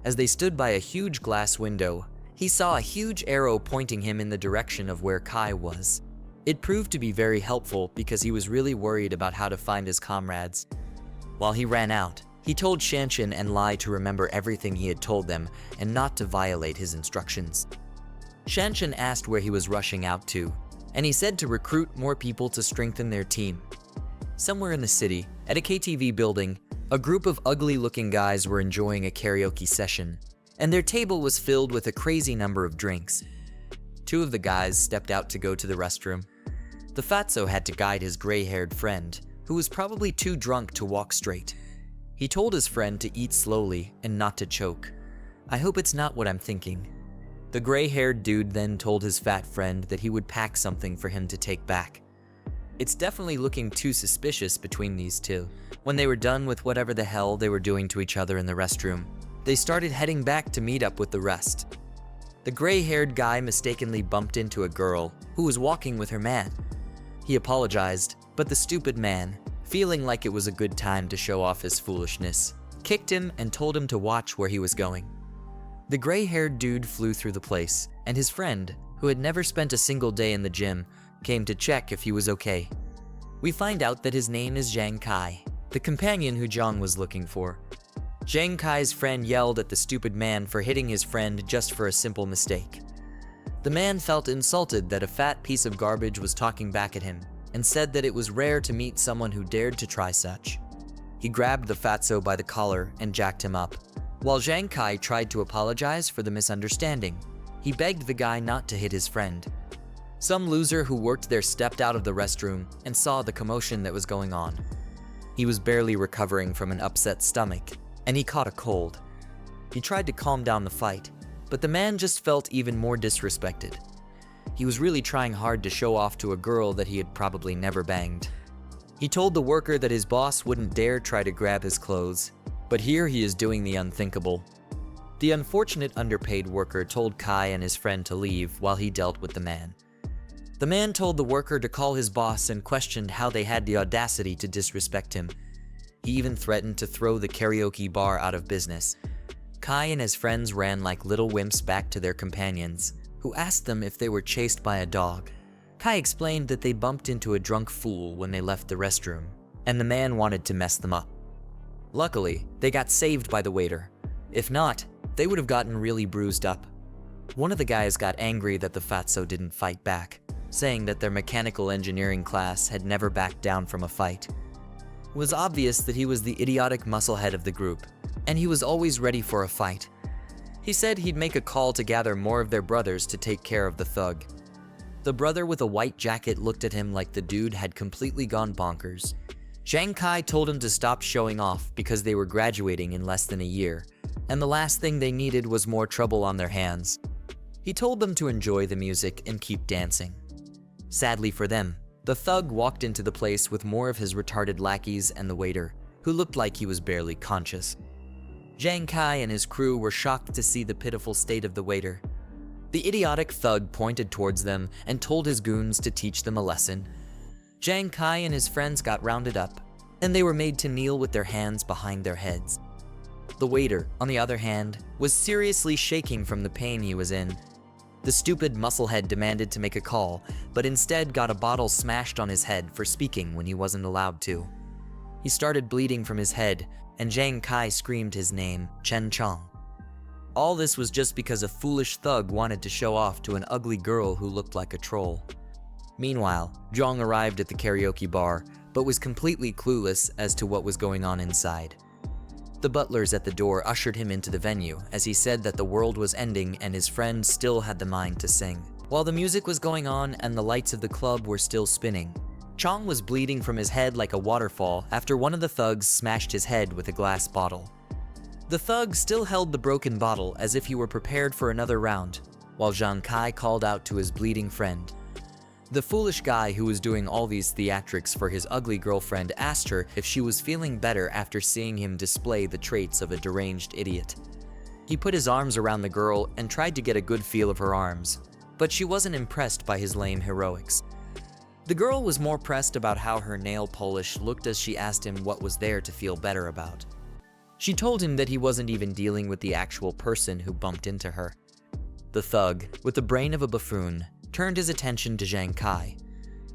As they stood by a huge glass window, he saw a huge arrow pointing him in the direction of where Kai was. It proved to be very helpful because he was really worried about how to find his comrades. While he ran out, he told Shanshan and Lai to remember everything he had told them and not to violate his instructions. Shanshan asked where he was rushing out to, and he said to recruit more people to strengthen their team. Somewhere in the city, at a KTV building, a group of ugly-looking guys were enjoying a karaoke session, and their table was filled with a crazy number of drinks. Two of the guys stepped out to go to the restroom. The fatso had to guide his gray-haired friend, who was probably too drunk to walk straight. He told his friend to eat slowly and not to choke. I hope it's not what I'm thinking. The gray-haired dude then told his fat friend that he would pack something for him to take back. It's definitely looking too suspicious between these two. When they were done with whatever the hell they were doing to each other in the restroom, they started heading back to meet up with the rest. The gray-haired guy mistakenly bumped into a girl who was walking with her man. He apologized, but the stupid man, feeling like it was a good time to show off his foolishness, kicked him and told him to watch where he was going. The gray-haired dude flew through the place, and his friend, who had never spent a single day in the gym, came to check if he was okay. We find out that his name is Jiang Kai, the companion who Jiang was looking for. Jiang Kai's friend yelled at the stupid man for hitting his friend just for a simple mistake. The man felt insulted that a fat piece of garbage was talking back at him and said that it was rare to meet someone who dared to try such. He grabbed the fatso by the collar and jacked him up. While Jiang Kai tried to apologize for the misunderstanding, he begged the guy not to hit his friend. Some loser who worked there stepped out of the restroom and saw the commotion that was going on. He was barely recovering from an upset stomach, and he caught a cold. He tried to calm down the fight, but the man just felt even more disrespected. He was really trying hard to show off to a girl that he had probably never banged. He told the worker that his boss wouldn't dare try to grab his clothes, but here he is doing the unthinkable. The unfortunate underpaid worker told Kai and his friend to leave while he dealt with the man. The man told the worker to call his boss and questioned how they had the audacity to disrespect him. He even threatened to throw the karaoke bar out of business. Kai and his friends ran like little wimps back to their companions, who asked them if they were chased by a dog. Kai explained that they bumped into a drunk fool when they left the restroom, and the man wanted to mess them up. Luckily, they got saved by the waiter. If not, they would have gotten really bruised up. One of the guys got angry that the fatso didn't fight back, saying that their mechanical engineering class had never backed down from a fight. It was obvious that he was the idiotic musclehead of the group, and he was always ready for a fight. He said he'd make a call to gather more of their brothers to take care of the thug. The brother with a white jacket looked at him like the dude had completely gone bonkers. Jiang Kai told him to stop showing off because they were graduating in less than a year, and the last thing they needed was more trouble on their hands. He told them to enjoy the music and keep dancing. Sadly for them, the thug walked into the place with more of his retarded lackeys and the waiter, who looked like he was barely conscious. Jiang Kai and his crew were shocked to see the pitiful state of the waiter. The idiotic thug pointed towards them and told his goons to teach them a lesson. Jiang Kai and his friends got rounded up, and they were made to kneel with their hands behind their heads. The waiter, on the other hand, was seriously shaking from the pain he was in. The stupid musclehead demanded to make a call, but instead got a bottle smashed on his head for speaking when he wasn't allowed to. He started bleeding from his head, and Jiang Kai screamed his name, Chen Chong. All this was just because a foolish thug wanted to show off to an ugly girl who looked like a troll. Meanwhile, Jiang arrived at the karaoke bar, but was completely clueless as to what was going on inside. The butlers at the door ushered him into the venue as he said that the world was ending and his friend still had the mind to sing. While the music was going on and the lights of the club were still spinning, Jiang was bleeding from his head like a waterfall after one of the thugs smashed his head with a glass bottle. The thug still held the broken bottle as if he were prepared for another round, while Jiang Kai called out to his bleeding friend. The foolish guy who was doing all these theatrics for his ugly girlfriend asked her if she was feeling better after seeing him display the traits of a deranged idiot. He put his arms around the girl and tried to get a good feel of her arms, but she wasn't impressed by his lame heroics. The girl was more pressed about how her nail polish looked as she asked him what was there to feel better about. She told him that he wasn't even dealing with the actual person who bumped into her. The thug, with the brain of a buffoon, turned his attention to Jiang Kai.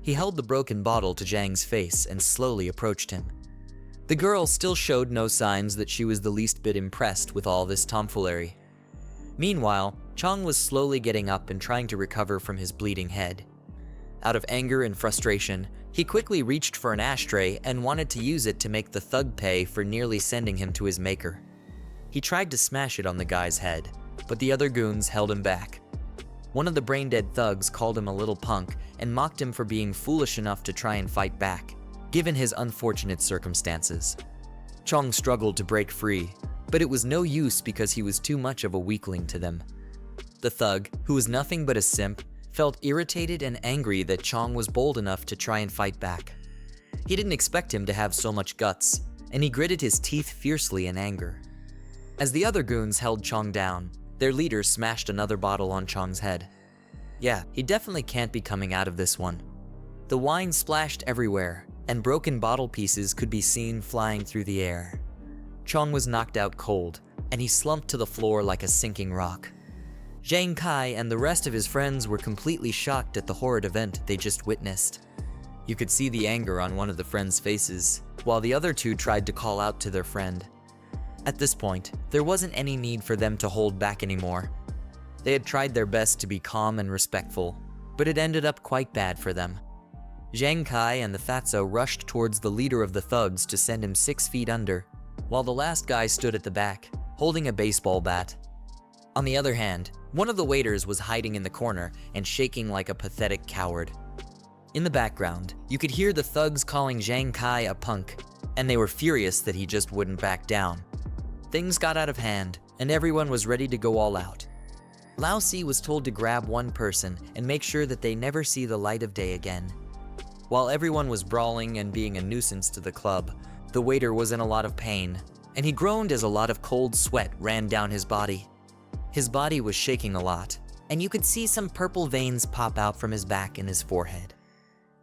He held the broken bottle to Jiang's face and slowly approached him. The girl still showed no signs that she was the least bit impressed with all this tomfoolery. Meanwhile, Jiang was slowly getting up and trying to recover from his bleeding head. Out of anger and frustration, he quickly reached for an ashtray and wanted to use it to make the thug pay for nearly sending him to his maker. He tried to smash it on the guy's head, but the other goons held him back. One of the brain-dead thugs called him a little punk and mocked him for being foolish enough to try and fight back, given his unfortunate circumstances. Jiang struggled to break free, but it was no use because he was too much of a weakling to them. The thug, who was nothing but a simp, felt irritated and angry that Jiang was bold enough to try and fight back. He didn't expect him to have so much guts, and he gritted his teeth fiercely in anger. As the other goons held Jiang down, their leader smashed another bottle on Jiang's head. Yeah, he definitely can't be coming out of this one. The wine splashed everywhere, and broken bottle pieces could be seen flying through the air. Jiang was knocked out cold, and he slumped to the floor like a sinking rock. Jiang Kai and the rest of his friends were completely shocked at the horrid event they just witnessed. You could see the anger on one of the friends' faces, while the other two tried to call out to their friend. At this point, there wasn't any need for them to hold back anymore. They had tried their best to be calm and respectful, but it ended up quite bad for them. Jiang Kai and the fatso rushed towards the leader of the thugs to send him 6 feet under, while the last guy stood at the back, holding a baseball bat. On the other hand, one of the waiters was hiding in the corner and shaking like a pathetic coward. In the background, you could hear the thugs calling Jiang Kai a punk, and they were furious that he just wouldn't back down. Things got out of hand, and everyone was ready to go all out. Lao Si was told to grab one person and make sure that they never see the light of day again. While everyone was brawling and being a nuisance to the club, the waiter was in a lot of pain, and he groaned as a lot of cold sweat ran down his body. His body was shaking a lot, and you could see some purple veins pop out from his back and his forehead.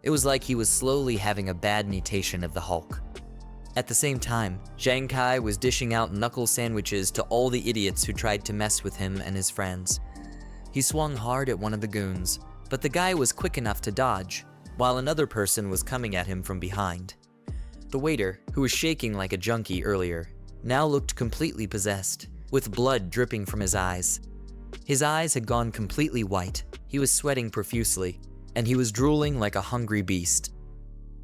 It was like he was slowly having a bad mutation of the Hulk. At the same time, Jiang Kai was dishing out knuckle sandwiches to all the idiots who tried to mess with him and his friends. He swung hard at one of the goons, but the guy was quick enough to dodge, while another person was coming at him from behind. The waiter, who was shaking like a junkie earlier, now looked completely possessed, with blood dripping from his eyes. His eyes had gone completely white, he was sweating profusely, and he was drooling like a hungry beast.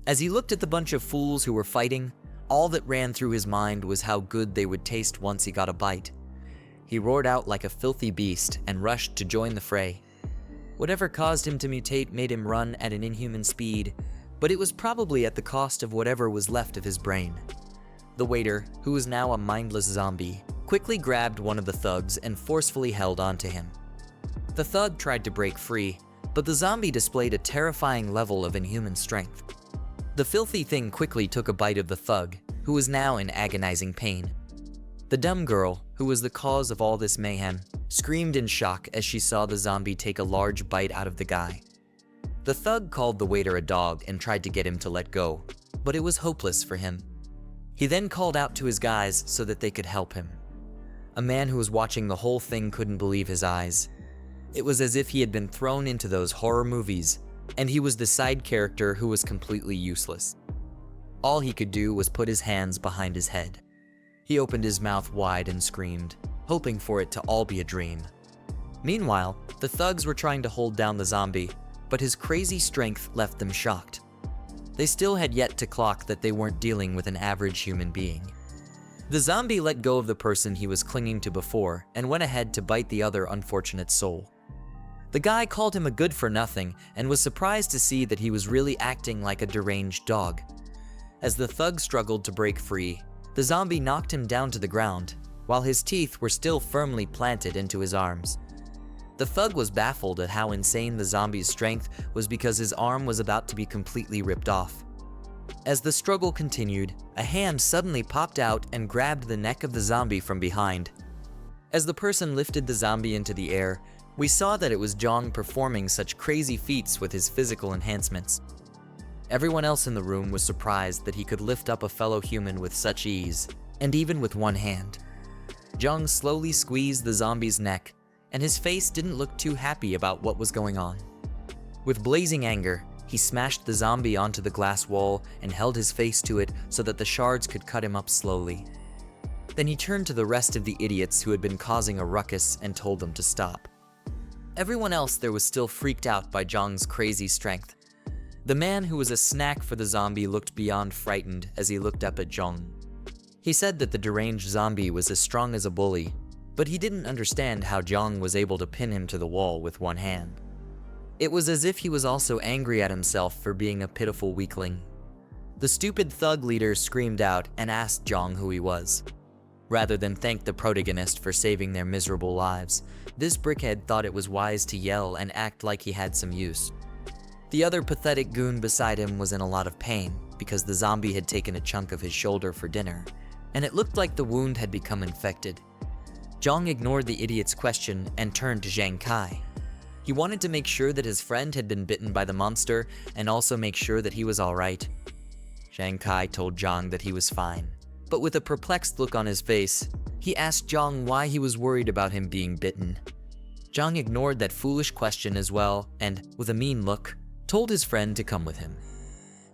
As he looked at the bunch of fools who were fighting, all that ran through his mind was how good they would taste once he got a bite. He roared out like a filthy beast and rushed to join the fray. Whatever caused him to mutate made him run at an inhuman speed, but it was probably at the cost of whatever was left of his brain. The waiter, who was now a mindless zombie, quickly grabbed one of the thugs and forcefully held onto him. The thug tried to break free, but the zombie displayed a terrifying level of inhuman strength. The filthy thing quickly took a bite of the thug, who was now in agonizing pain. The dumb girl, who was the cause of all this mayhem, screamed in shock as she saw the zombie take a large bite out of the guy. The thug called the waiter a dog and tried to get him to let go, but it was hopeless for him. He then called out to his guys so that they could help him. A man who was watching the whole thing couldn't believe his eyes. It was as if he had been thrown into those horror movies, and he was the side character who was completely useless. All he could do was put his hands behind his head. He opened his mouth wide and screamed, hoping for it to all be a dream. Meanwhile, the thugs were trying to hold down the zombie, but his crazy strength left them shocked. They still had yet to clock that they weren't dealing with an average human being. The zombie let go of the person he was clinging to before and went ahead to bite the other unfortunate soul. The guy called him a good-for-nothing and was surprised to see that he was really acting like a deranged dog. As the thug struggled to break free, the zombie knocked him down to the ground, while his teeth were still firmly planted into his arms. The thug was baffled at how insane the zombie's strength was because his arm was about to be completely ripped off. As the struggle continued, a hand suddenly popped out and grabbed the neck of the zombie from behind. As the person lifted the zombie into the air, we saw that it was Jiang performing such crazy feats with his physical enhancements. Everyone else in the room was surprised that he could lift up a fellow human with such ease, and even with one hand. Jiang slowly squeezed the zombie's neck, and his face didn't look too happy about what was going on. With blazing anger, he smashed the zombie onto the glass wall and held his face to it so that the shards could cut him up slowly. Then he turned to the rest of the idiots who had been causing a ruckus and told them to stop. Everyone else there was still freaked out by Jiang's crazy strength. The man who was a snack for the zombie looked beyond frightened as he looked up at Jiang. He said that the deranged zombie was as strong as a bully, but he didn't understand how Jiang was able to pin him to the wall with one hand. It was as if he was also angry at himself for being a pitiful weakling. The stupid thug leader screamed out and asked Jiang who he was. Rather than thank the protagonist for saving their miserable lives, this brickhead thought it was wise to yell and act like he had some use. The other pathetic goon beside him was in a lot of pain because the zombie had taken a chunk of his shoulder for dinner, and it looked like the wound had become infected. Jiang ignored the idiot's question and turned to Zhang Kai. He wanted to make sure that his friend had been bitten by the monster and also make sure that he was alright. Zhang Kai told Jiang that he was fine, but with a perplexed look on his face, he asked Jiang why he was worried about him being bitten. Jiang ignored that foolish question as well and, with a mean look, told his friend to come with him.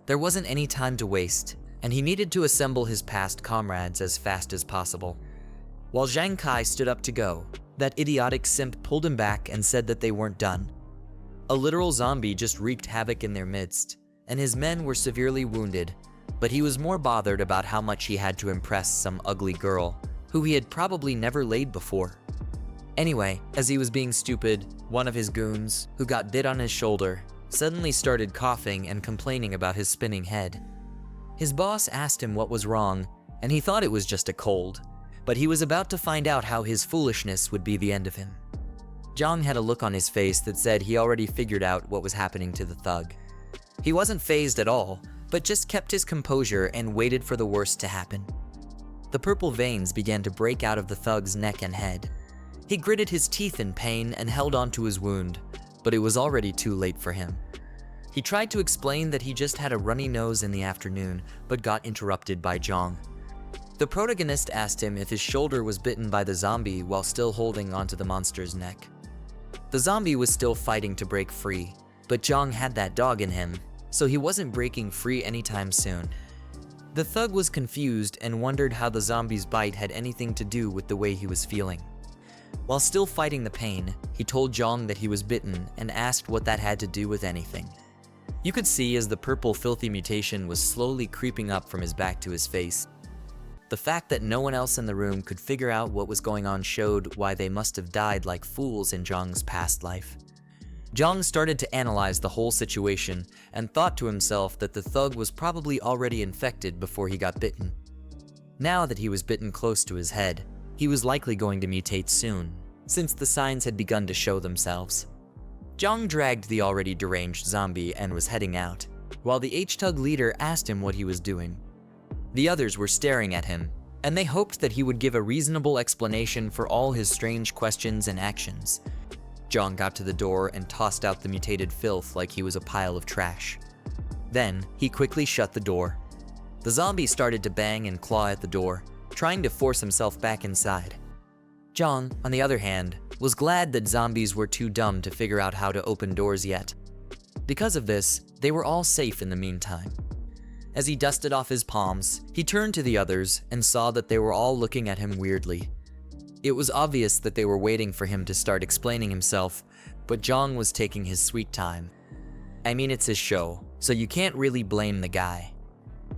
There wasn't any time to waste, and he needed to assemble his past comrades as fast as possible. While Zhang Kai stood up to go, that idiotic simp pulled him back and said that they weren't done. A literal zombie just wreaked havoc in their midst, and his men were severely wounded, but he was more bothered about how much he had to impress some ugly girl, who he had probably never laid before. Anyway, as he was being stupid, one of his goons, who got bit on his shoulder, suddenly started coughing and complaining about his spinning head. His boss asked him what was wrong, and he thought it was just a cold, but he was about to find out how his foolishness would be the end of him. Jiang had a look on his face that said he already figured out what was happening to the thug. He wasn't fazed at all, but just kept his composure and waited for the worst to happen. The purple veins began to break out of the thug's neck and head. He gritted his teeth in pain and held onto his wound, but it was already too late for him. He tried to explain that he just had a runny nose in the afternoon, but got interrupted by Jiang. The protagonist asked him if his shoulder was bitten by the zombie while still holding onto the monster's neck. The zombie was still fighting to break free, but Jiang had that dog in him, so he wasn't breaking free anytime soon. The thug was confused and wondered how the zombie's bite had anything to do with the way he was feeling. While still fighting the pain, he told Jiang that he was bitten and asked what that had to do with anything. You could see as the purple filthy mutation was slowly creeping up from his back to his face. The fact that no one else in the room could figure out what was going on showed why they must have died like fools in Jiang's past life. Jiang started to analyze the whole situation and thought to himself that the thug was probably already infected before he got bitten. Now that he was bitten close to his head, he was likely going to mutate soon, since the signs had begun to show themselves. Jiang dragged the already deranged zombie and was heading out, while the H-Tug leader asked him what he was doing. The others were staring at him, and they hoped that he would give a reasonable explanation for all his strange questions and actions. Jiang got to the door and tossed out the mutated filth like he was a pile of trash. Then, he quickly shut the door. The zombie started to bang and claw at the door, trying to force himself back inside. Jiang, on the other hand, was glad that zombies were too dumb to figure out how to open doors yet. Because of this, they were all safe in the meantime. As he dusted off his palms, he turned to the others and saw that they were all looking at him weirdly. It was obvious that they were waiting for him to start explaining himself, but Jiang was taking his sweet time. I mean, it's his show, so you can't really blame the guy.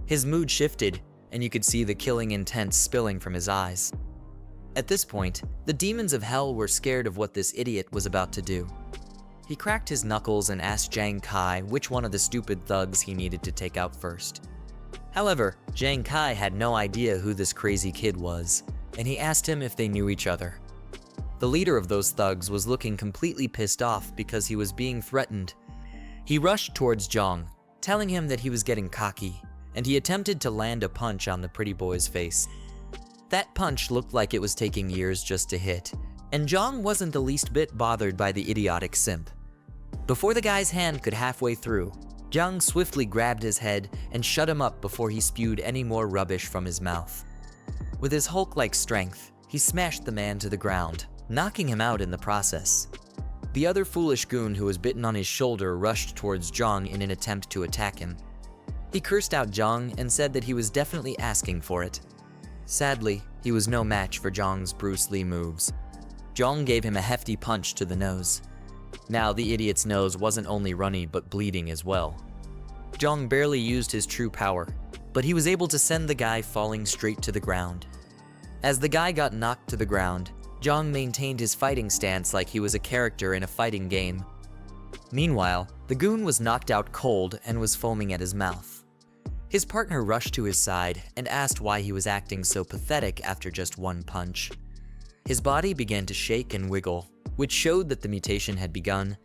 His mood shifted, and you could see the killing intent spilling from his eyes. At this point, the demons of hell were scared of what this idiot was about to do. He cracked his knuckles and asked Jiang Kai which one of the stupid thugs he needed to take out first. However, Jiang Kai had no idea who this crazy kid was, and he asked him if they knew each other. The leader of those thugs was looking completely pissed off because he was being threatened. He rushed towards Jiang, telling him that he was getting cocky, and he attempted to land a punch on the pretty boy's face. That punch looked like it was taking years just to hit, and Jiang wasn't the least bit bothered by the idiotic simp. Before the guy's hand could halfway through, Jiang swiftly grabbed his head and shut him up before he spewed any more rubbish from his mouth. With his Hulk-like strength, he smashed the man to the ground, knocking him out in the process. The other foolish goon who was bitten on his shoulder rushed towards Jiang in an attempt to attack him. He cursed out Jiang and said that he was definitely asking for it. Sadly, he was no match for Jiang's Bruce Lee moves. Jiang gave him a hefty punch to the nose. Now the idiot's nose wasn't only runny but bleeding as well. Jiang barely used his true power, but he was able to send the guy falling straight to the ground. As the guy got knocked to the ground, Jiang maintained his fighting stance like he was a character in a fighting game. Meanwhile, the goon was knocked out cold and was foaming at his mouth. His partner rushed to his side and asked why he was acting so pathetic after just one punch. His body began to shake and wiggle, which showed that the mutation had begun,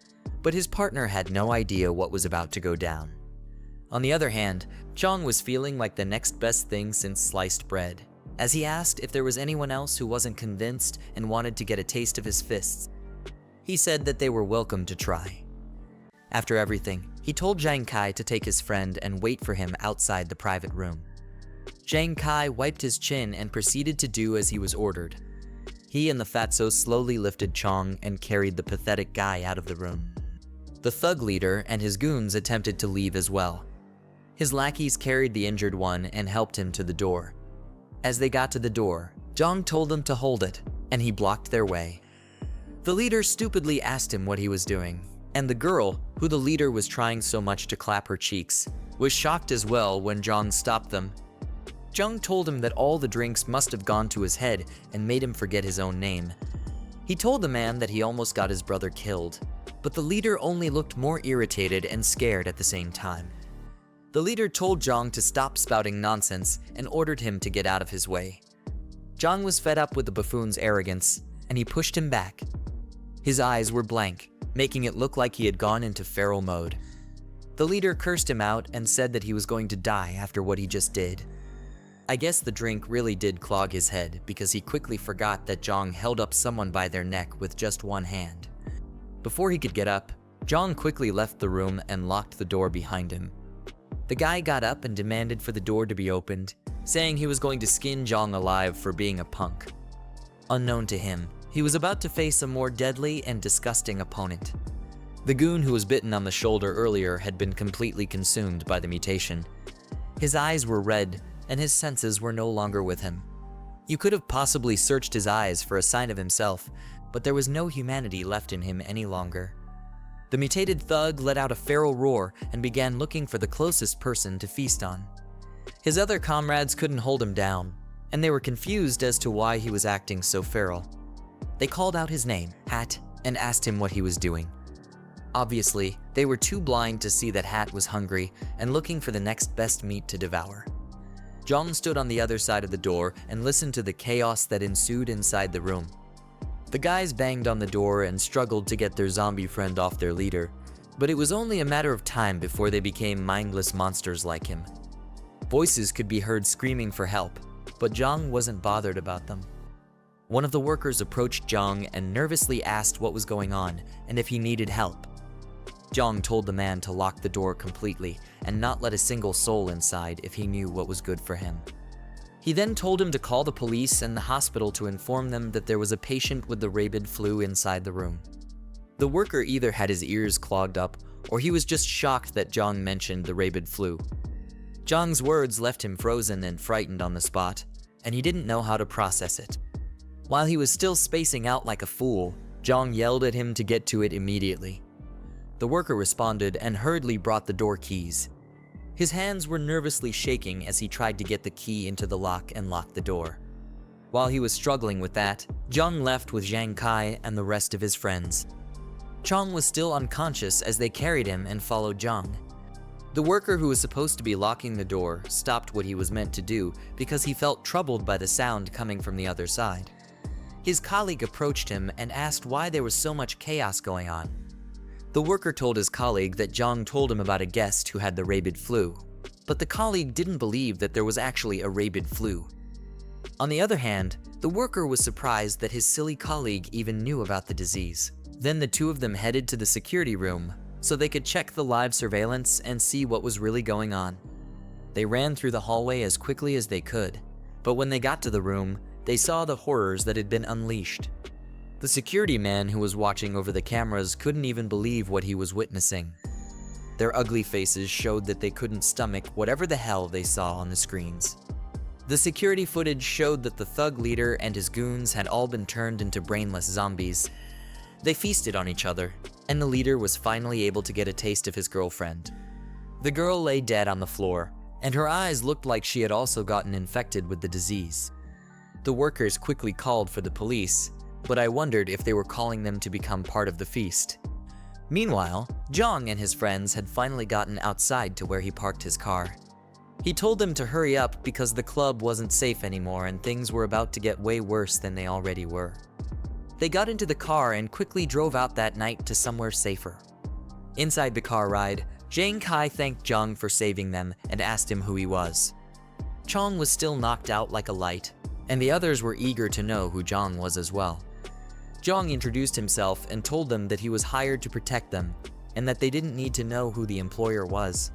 but his partner had no idea what was about to go down. On the other hand, Jiang was feeling like the next best thing since sliced bread, as he asked if there was anyone else who wasn't convinced and wanted to get a taste of his fists. He said that they were welcome to try. After everything, he told Jiang Kai to take his friend and wait for him outside the private room. Jiang Kai wiped his chin and proceeded to do as he was ordered. He and the fatso slowly lifted Jiang and carried the pathetic guy out of the room. The thug leader and his goons attempted to leave as well. His lackeys carried the injured one and helped him to the door. As they got to the door, Jiang told them to hold it, and he blocked their way. The leader stupidly asked him what he was doing, and the girl, who the leader was trying so much to clap her cheeks, was shocked as well when Jiang stopped them. Jiang told him that all the drinks must have gone to his head and made him forget his own name. He told the man that he almost got his brother killed, but the leader only looked more irritated and scared at the same time. The leader told Jiang to stop spouting nonsense and ordered him to get out of his way. Jiang was fed up with the buffoon's arrogance, and he pushed him back. His eyes were blank, making it look like he had gone into feral mode. The leader cursed him out and said that he was going to die after what he just did. I guess the drink really did clog his head because he quickly forgot that Jiang held up someone by their neck with just one hand. Before he could get up, Jiang quickly left the room and locked the door behind him. The guy got up and demanded for the door to be opened, saying he was going to skin Jiang alive for being a punk. Unknown to him, he was about to face a more deadly and disgusting opponent. The goon who was bitten on the shoulder earlier had been completely consumed by the mutation. His eyes were red, and his senses were no longer with him. You could have possibly searched his eyes for a sign of himself, but there was no humanity left in him any longer. The mutated thug let out a feral roar and began looking for the closest person to feast on. His other comrades couldn't hold him down, and they were confused as to why he was acting so feral. They called out his name, Hat, and asked him what he was doing. Obviously, they were too blind to see that Hat was hungry and looking for the next best meat to devour. Jiang stood on the other side of the door and listened to the chaos that ensued inside the room. The guys banged on the door and struggled to get their zombie friend off their leader, but it was only a matter of time before they became mindless monsters like him. Voices could be heard screaming for help, but Jiang wasn't bothered about them. One of the workers approached Jiang and nervously asked what was going on and if he needed help. Jiang told the man to lock the door completely and not let a single soul inside if he knew what was good for him. He then told him to call the police and the hospital to inform them that there was a patient with the rabid flu inside the room. The worker either had his ears clogged up or he was just shocked that Jiang mentioned the rabid flu. Jiang's words left him frozen and frightened on the spot, and he didn't know how to process it. While he was still spacing out like a fool, Jiang yelled at him to get to it immediately. The worker responded and hurriedly brought the door keys. His hands were nervously shaking as he tried to get the key into the lock and lock the door. While he was struggling with that, Jiang left with Zhang Kai and the rest of his friends. Chong was still unconscious as they carried him and followed Jiang. The worker who was supposed to be locking the door stopped what he was meant to do because he felt troubled by the sound coming from the other side. His colleague approached him and asked why there was so much chaos going on. The worker told his colleague that Jiang told him about a guest who had the rabid flu, but the colleague didn't believe that there was actually a rabid flu. On the other hand, the worker was surprised that his silly colleague even knew about the disease. Then the two of them headed to the security room so they could check the live surveillance and see what was really going on. They ran through the hallway as quickly as they could, but when they got to the room, they saw the horrors that had been unleashed. The security man who was watching over the cameras couldn't even believe what he was witnessing. Their ugly faces showed that they couldn't stomach whatever the hell they saw on the screens. The security footage showed that the thug leader and his goons had all been turned into brainless zombies. They feasted on each other, and the leader was finally able to get a taste of his girlfriend. The girl lay dead on the floor, and her eyes looked like she had also gotten infected with the disease. The workers quickly called for the police, but I wondered if they were calling them to become part of the feast. Meanwhile, Jiang and his friends had finally gotten outside to where he parked his car. He told them to hurry up because the club wasn't safe anymore and things were about to get way worse than they already were. They got into the car and quickly drove out that night to somewhere safer. Inside the car ride, Zhang Kai thanked Jiang for saving them and asked him who he was. Chong was still knocked out like a light, and the others were eager to know who Jiang was as well. Jiang introduced himself and told them that he was hired to protect them, and that they didn't need to know who the employer was.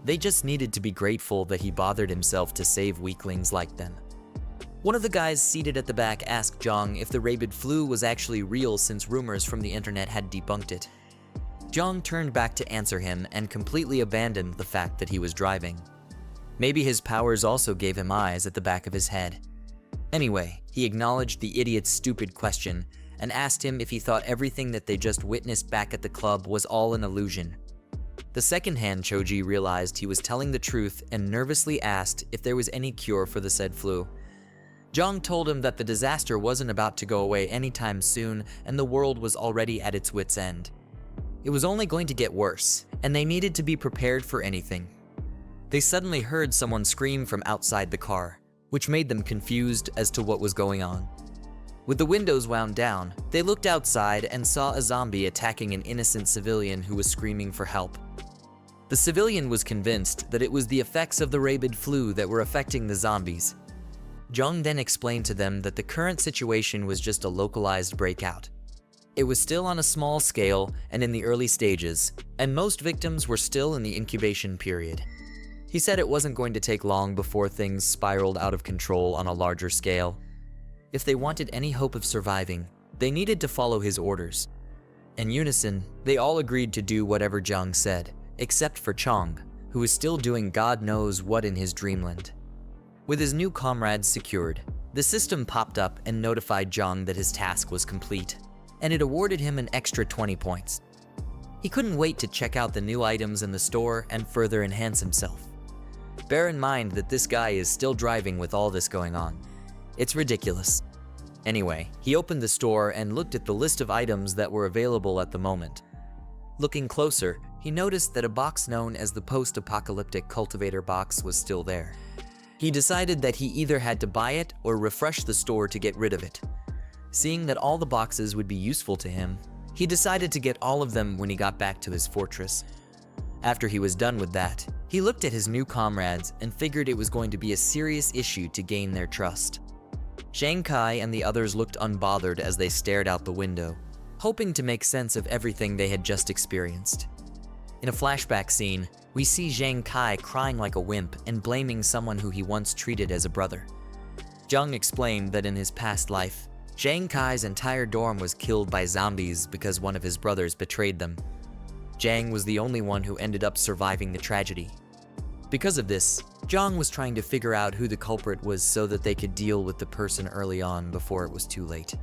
They just needed to be grateful that he bothered himself to save weaklings like them. One of the guys seated at the back asked Jiang if the rabid flu was actually real since rumors from the internet had debunked it. Jiang turned back to answer him and completely abandoned the fact that he was driving. Maybe his powers also gave him eyes at the back of his head. Anyway, he acknowledged the idiot's stupid question and asked him if he thought everything that they just witnessed back at the club was all an illusion. The second-hand Choji realized he was telling the truth and nervously asked if there was any cure for the said flu. Jiang told him that the disaster wasn't about to go away anytime soon and the world was already at its wit's end. It was only going to get worse, and they needed to be prepared for anything. They suddenly heard someone scream from outside the car, which made them confused as to what was going on. With the windows wound down, they looked outside and saw a zombie attacking an innocent civilian who was screaming for help. The civilian was convinced that it was the effects of the rabid flu that were affecting the zombies. Jiang then explained to them that the current situation was just a localized breakout. It was still on a small scale and in the early stages, and most victims were still in the incubation period. He said it wasn't going to take long before things spiraled out of control on a larger scale. If they wanted any hope of surviving, they needed to follow his orders. In unison, they all agreed to do whatever Jiang said, except for Chong, who was still doing God knows what in his dreamland. With his new comrades secured, the system popped up and notified Jiang that his task was complete, and it awarded him an extra 20 points. He couldn't wait to check out the new items in the store and further enhance himself. Bear in mind that this guy is still driving with all this going on. It's ridiculous. Anyway, he opened the store and looked at the list of items that were available at the moment. Looking closer, he noticed that a box known as the post-apocalyptic cultivator box was still there. He decided that he either had to buy it or refresh the store to get rid of it. Seeing that all the boxes would be useful to him, he decided to get all of them when he got back to his fortress. After he was done with that, he looked at his new comrades and figured it was going to be a serious issue to gain their trust. Zhang Kai and the others looked unbothered as they stared out the window, hoping to make sense of everything they had just experienced. In a flashback scene, we see Zhang Kai crying like a wimp and blaming someone who he once treated as a brother. Jiang explained that in his past life, Zhang Kai's entire dorm was killed by zombies because one of his brothers betrayed them. Jiang was the only one who ended up surviving the tragedy. Because of this, Jiang was trying to figure out who the culprit was so that they could deal with the person early on before it was too late.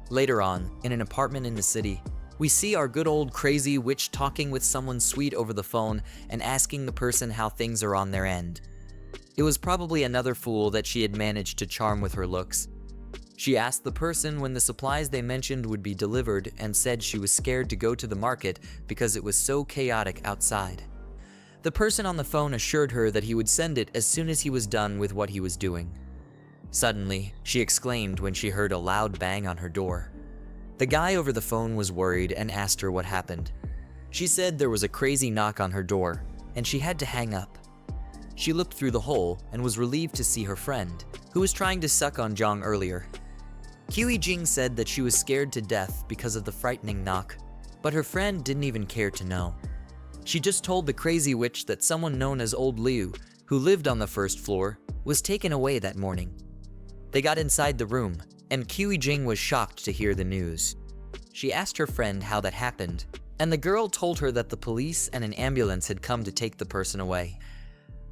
Later on, in an apartment in the city, we see our good old crazy witch talking with someone sweet over the phone and asking the person how things are on their end. It was probably another fool that she had managed to charm with her looks. She asked the person when the supplies they mentioned would be delivered and said she was scared to go to the market because it was so chaotic outside. The person on the phone assured her that he would send it as soon as he was done with what he was doing. Suddenly, she exclaimed when she heard a loud bang on her door. The guy over the phone was worried and asked her what happened. She said there was a crazy knock on her door, and she had to hang up. She looked through the hole and was relieved to see her friend, who was trying to suck on Jiang earlier. Jiang said that she was scared to death because of the frightening knock, but her friend didn't even care to know. She just told the crazy witch that someone known as Old Liu, who lived on the first floor, was taken away that morning. They got inside the room, and Jiang was shocked to hear the news. She asked her friend how that happened, and the girl told her that the police and an ambulance had come to take the person away.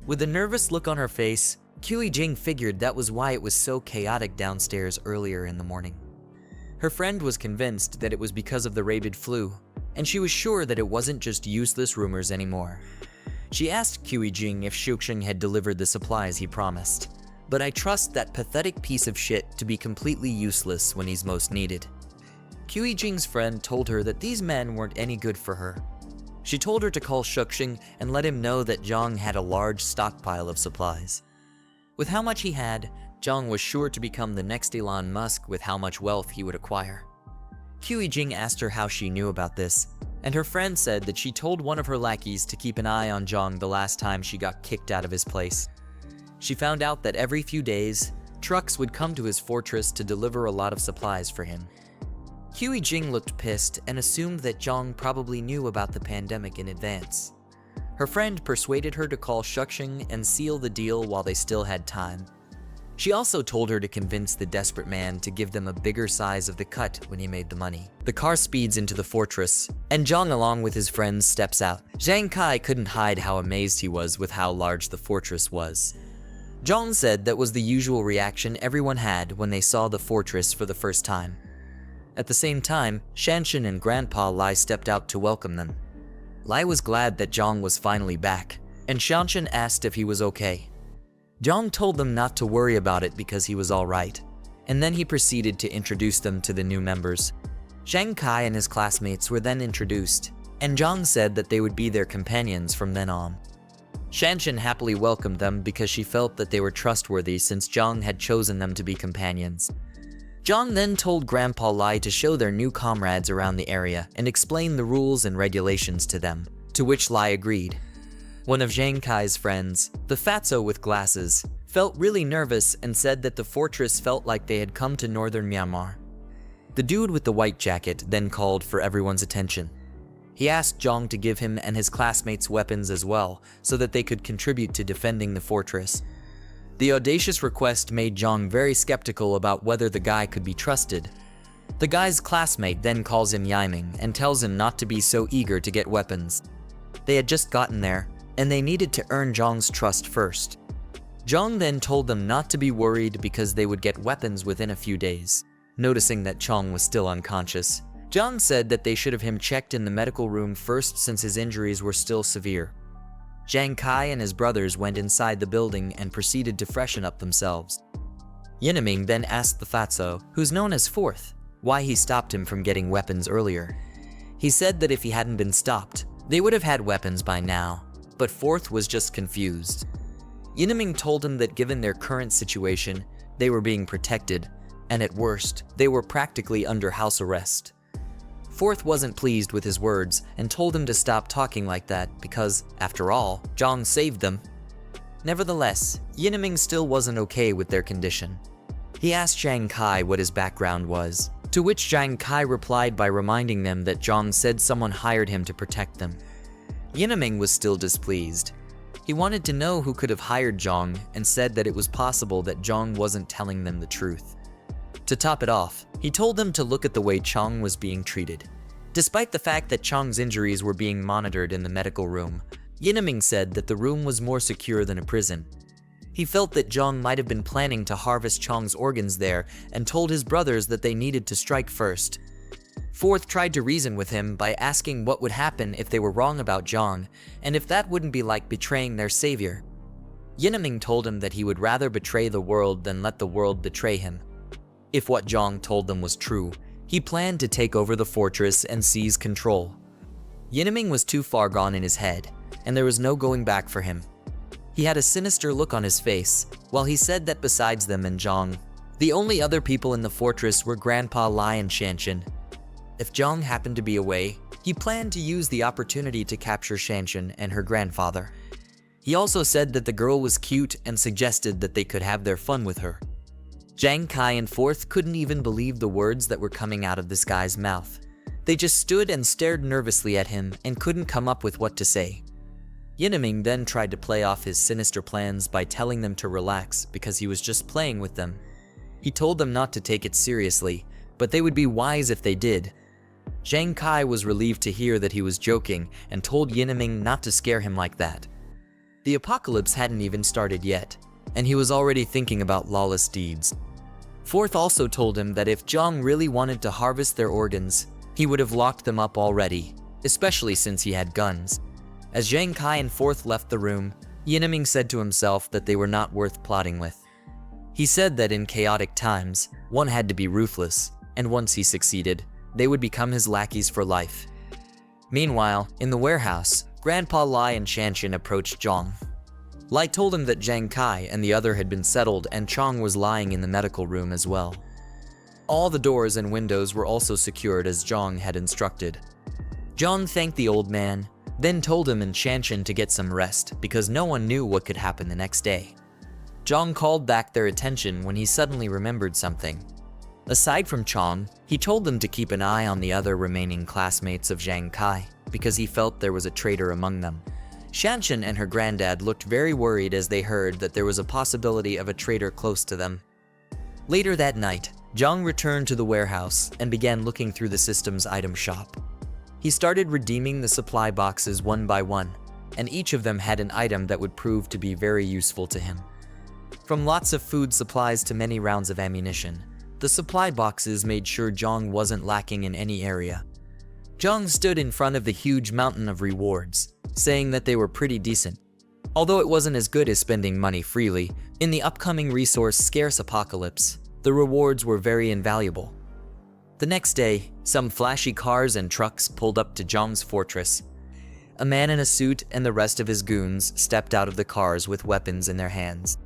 With a nervous look on her face, Jiang figured that was why it was so chaotic downstairs earlier in the morning. Her friend was convinced that it was because of the rabid flu, and she was sure that it wasn't just useless rumors anymore. She asked Jiang if Shuxing had delivered the supplies he promised, but I trust that pathetic piece of shit to be completely useless when he's most needed. Jiang's friend told her that these men weren't any good for her. She told her to call Shuxing and let him know that Jiang had a large stockpile of supplies. With how much he had, Jiang was sure to become the next Elon Musk with how much wealth he would acquire. Jiang asked her how she knew about this, and her friend said that she told one of her lackeys to keep an eye on Jiang the last time she got kicked out of his place. She found out that every few days, trucks would come to his fortress to deliver a lot of supplies for him. Jiang looked pissed and assumed that Jiang probably knew about the pandemic in advance. Her friend persuaded her to call Shuxing and seal the deal while they still had time. She also told her to convince the desperate man to give them a bigger size of the cut when he made the money. The car speeds into the fortress, and Jiang along with his friends steps out. Zhang Kai couldn't hide how amazed he was with how large the fortress was. Jiang said that was the usual reaction everyone had when they saw the fortress for the first time. At the same time, Shanshan and Grandpa Lai stepped out to welcome them. Lai was glad that Jiang was finally back, and Shanshan asked if he was okay. Jiang told them not to worry about it because he was alright, and then he proceeded to introduce them to the new members. Zhang Kai and his classmates were then introduced, and Jiang said that they would be their companions from then on. Shanshan happily welcomed them because she felt that they were trustworthy since Jiang had chosen them to be companions. Jiang then told Grandpa Lai to show their new comrades around the area and explain the rules and regulations to them, to which Lai agreed. One of Zhang Kai's friends, the fatso with glasses, felt really nervous and said that the fortress felt like they had come to northern Myanmar. The dude with the white jacket then called for everyone's attention. He asked Jiang to give him and his classmates weapons as well, so that they could contribute to defending the fortress. The audacious request made Jiang very skeptical about whether the guy could be trusted. The guy's classmate then calls him Yiming and tells him not to be so eager to get weapons. They had just gotten there, and they needed to earn Jiang's trust first. Jiang then told them not to be worried because they would get weapons within a few days. Noticing that Jiang was still unconscious, Jiang said that they should have him checked in the medical room first since his injuries were still severe. Zhang Kai and his brothers went inside the building and proceeded to freshen up themselves. Yinming then asked the fatso, who's known as Fourth, why he stopped him from getting weapons earlier. He said that if he hadn't been stopped, they would have had weapons by now, but Fourth was just confused. Yinming told him that given their current situation, they were being protected, and at worst, they were practically under house arrest. Fourth wasn't pleased with his words and told him to stop talking like that because, after all, Jiang saved them. Nevertheless, Yinming still wasn't okay with their condition. He asked Zhang Kai what his background was, to which Zhang Kai replied by reminding them that Jiang said someone hired him to protect them. Yinming was still displeased. He wanted to know who could have hired Jiang and said that it was possible that Jiang wasn't telling them the truth. To top it off, he told them to look at the way Jiang was being treated. Despite the fact that Jiang's injuries were being monitored in the medical room, Yineming said that the room was more secure than a prison. He felt that Jiang might have been planning to harvest Chang's organs there and told his brothers that they needed to strike first. Fourth tried to reason with him by asking what would happen if they were wrong about Jiang, and if that wouldn't be like betraying their savior. Yineming told him that he would rather betray the world than let the world betray him. If what Jiang told them was true, he planned to take over the fortress and seize control. Yineming was too far gone in his head, and there was no going back for him. He had a sinister look on his face, while he said that besides them and Jiang, the only other people in the fortress were Grandpa Lai and Shanshan. If Jiang happened to be away, he planned to use the opportunity to capture Shanshan and her grandfather. He also said that the girl was cute and suggested that they could have their fun with her. Jiang Kai and Fourth couldn't even believe the words that were coming out of this guy's mouth. They just stood and stared nervously at him and couldn't come up with what to say. Yineming then tried to play off his sinister plans by telling them to relax because he was just playing with them. He told them not to take it seriously, but they would be wise if they did. Jiang Kai was relieved to hear that he was joking and told Yineming not to scare him like that. The apocalypse hadn't even started yet, and he was already thinking about lawless deeds. Fourth also told him that if Jiang really wanted to harvest their organs, he would have locked them up already, especially since he had guns. As Jiang Kai and Fourth left the room, Yineming said to himself that they were not worth plotting with. He said that in chaotic times, one had to be ruthless, and once he succeeded, they would become his lackeys for life. Meanwhile, in the warehouse, Grandpa Lai and Shanshan approached Jiang. Lai told him that Jiang Kai and the other had been settled and Chang was lying in the medical room as well. All the doors and windows were also secured as Jiang had instructed. Jiang thanked the old man, then told him and Shanshan to get some rest because no one knew what could happen the next day. Jiang called back their attention when he suddenly remembered something. Aside from Chang, he told them to keep an eye on the other remaining classmates of Jiang Kai because he felt there was a traitor among them. Shanshan and her granddad looked very worried as they heard that there was a possibility of a traitor close to them. Later that night, Jiang returned to the warehouse and began looking through the system's item shop. He started redeeming the supply boxes one by one, and each of them had an item that would prove to be very useful to him. From lots of food supplies to many rounds of ammunition, the supply boxes made sure Jiang wasn't lacking in any area. Jiang stood in front of the huge mountain of rewards, saying that they were pretty decent. Although it wasn't as good as spending money freely, in the upcoming resource-scarce apocalypse, the rewards were very invaluable. The next day, some flashy cars and trucks pulled up to Jiang's fortress. A man in a suit and the rest of his goons stepped out of the cars with weapons in their hands.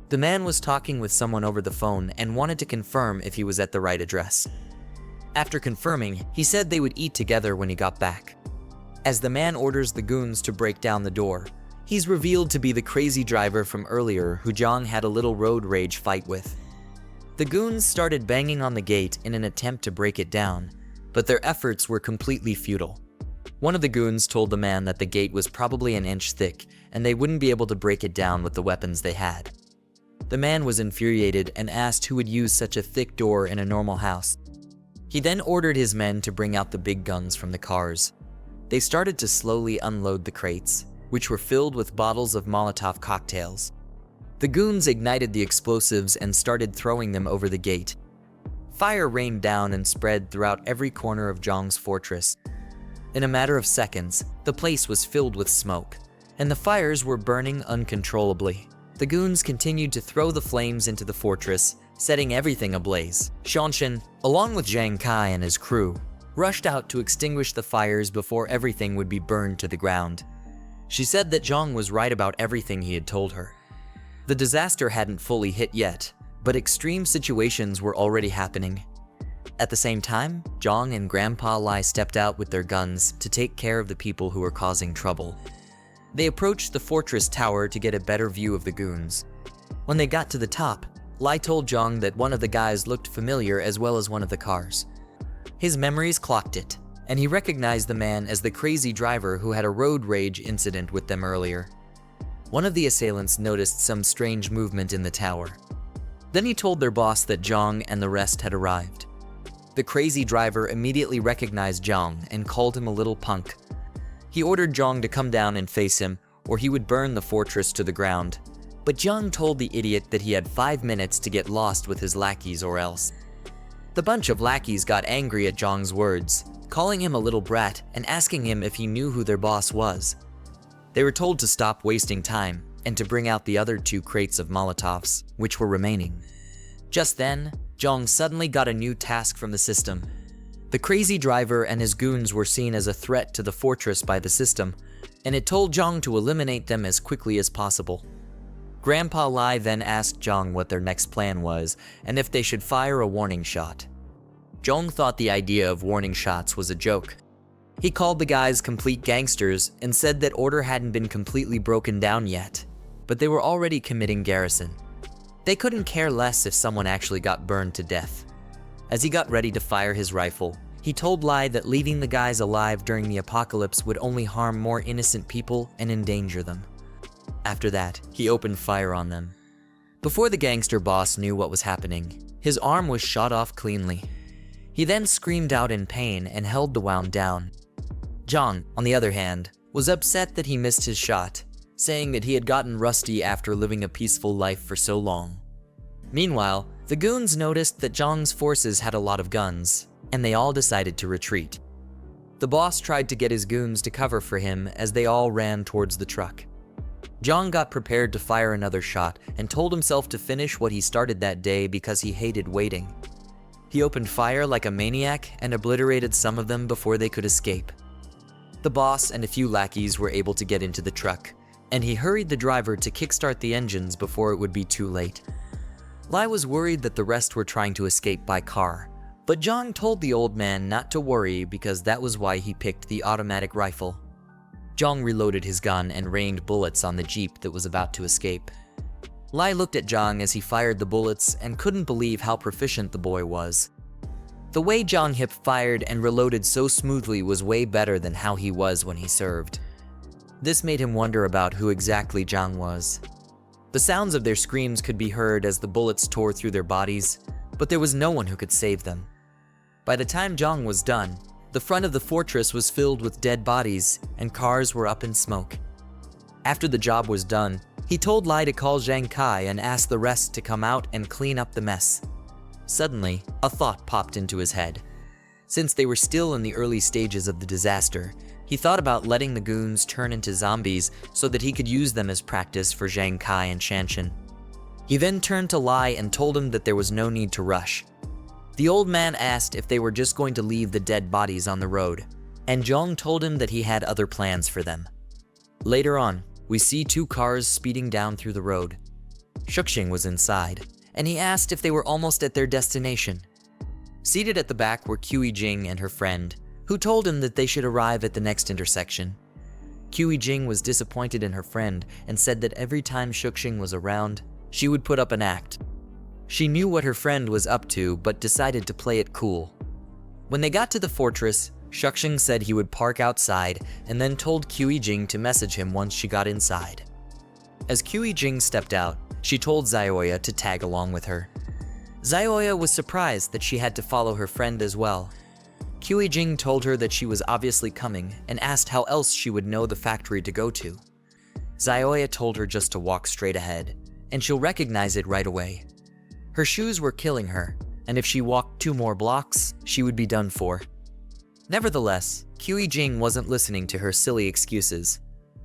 The man was talking with someone over the phone and wanted to confirm if he was at the right address. After confirming, he said they would eat together when he got back. As the man orders the goons to break down the door, he's revealed to be the crazy driver from earlier who Jiang had a little road rage fight with. The goons started banging on the gate in an attempt to break it down, but their efforts were completely futile. One of the goons told the man that the gate was probably an inch thick and they wouldn't be able to break it down with the weapons they had. The man was infuriated and asked who would use such a thick door in a normal house. He then ordered his men to bring out the big guns from the cars. They started to slowly unload the crates, which were filled with bottles of Molotov cocktails. The goons ignited the explosives and started throwing them over the gate. Fire rained down and spread throughout every corner of Jiang's fortress. In a matter of seconds, the place was filled with smoke, and the fires were burning uncontrollably. The goons continued to throw the flames into the fortress, setting everything ablaze. Shanshan, along with Jiang Kai and his crew, rushed out to extinguish the fires before everything would be burned to the ground. She said that Jiang was right about everything he had told her. The disaster hadn't fully hit yet, but extreme situations were already happening. At the same time, Jiang and Grandpa Lai stepped out with their guns to take care of the people who were causing trouble. They approached the fortress tower to get a better view of the goons. When they got to the top, Lai told Jiang that one of the guys looked familiar as well as one of the cars. His memories clocked it, and he recognized the man as the crazy driver who had a road rage incident with them earlier. One of the assailants noticed some strange movement in the tower. Then he told their boss that Jiang and the rest had arrived. The crazy driver immediately recognized Jiang and called him a little punk. He ordered Jiang to come down and face him, or he would burn the fortress to the ground. But Jiang told the idiot that he had 5 minutes to get lost with his lackeys or else. The bunch of lackeys got angry at Jiang's words, calling him a little brat and asking him if he knew who their boss was. They were told to stop wasting time and to bring out the other 2 crates of Molotovs, which were remaining. Just then, Jiang suddenly got a new task from the system. The crazy driver and his goons were seen as a threat to the fortress by the system, and it told Jiang to eliminate them as quickly as possible. Grandpa Lai then asked Jiang what their next plan was and if they should fire a warning shot. Jiang thought the idea of warning shots was a joke. He called the guys complete gangsters and said that order hadn't been completely broken down yet, but they were already committing garrison. They couldn't care less if someone actually got burned to death. As he got ready to fire his rifle, he told Lai that leaving the guys alive during the apocalypse would only harm more innocent people and endanger them. After that, he opened fire on them. Before the gangster boss knew what was happening, his arm was shot off cleanly. He then screamed out in pain and held the wound down. Jiang, on the other hand, was upset that he missed his shot, saying that he had gotten rusty after living a peaceful life for so long. Meanwhile, the goons noticed that Jiang's forces had a lot of guns, and they all decided to retreat. The boss tried to get his goons to cover for him as they all ran towards the truck. Jiang got prepared to fire another shot and told himself to finish what he started that day because he hated waiting. He opened fire like a maniac and obliterated some of them before they could escape. The boss and a few lackeys were able to get into the truck, and he hurried the driver to kickstart the engines before it would be too late. Lai was worried that the rest were trying to escape by car, but Jiang told the old man not to worry because that was why he picked the automatic rifle. Jiang reloaded his gun and rained bullets on the jeep that was about to escape. Lai looked at Jiang as he fired the bullets and couldn't believe how proficient the boy was. The way Jiang hip fired and reloaded so smoothly was way better than how he was when he served. This made him wonder about who exactly Jiang was. The sounds of their screams could be heard as the bullets tore through their bodies, but there was no one who could save them. By the time Jiang was done, the front of the fortress was filled with dead bodies, and cars were up in smoke. After the job was done, he told Lai to call Zhang Kai and ask the rest to come out and clean up the mess. Suddenly, a thought popped into his head. Since they were still in the early stages of the disaster, he thought about letting the goons turn into zombies so that he could use them as practice for Zhang Kai and Shanshan. He then turned to Lai and told him that there was no need to rush. The old man asked if they were just going to leave the dead bodies on the road, and Jiang told him that he had other plans for them. Later on, we see 2 cars speeding down through the road. Shuxing was inside, and he asked if they were almost at their destination. Seated at the back were Jing and her friend, who told him that they should arrive at the next intersection. Jing was disappointed in her friend and said that every time Shuxing was around, she would put up an act. She knew what her friend was up to, but decided to play it cool. When they got to the fortress, Shuxing said he would park outside and then told Jing to message him once she got inside. As Jing stepped out, she told Xiaoya to tag along with her. Xiaoya was surprised that she had to follow her friend as well. Jing told her that she was obviously coming and asked how else she would know the factory to go to. Xiaoya told her just to walk straight ahead, and she'll recognize it right away. Her shoes were killing her, and if she walked 2 more blocks, she would be done for. Nevertheless, Jing wasn't listening to her silly excuses.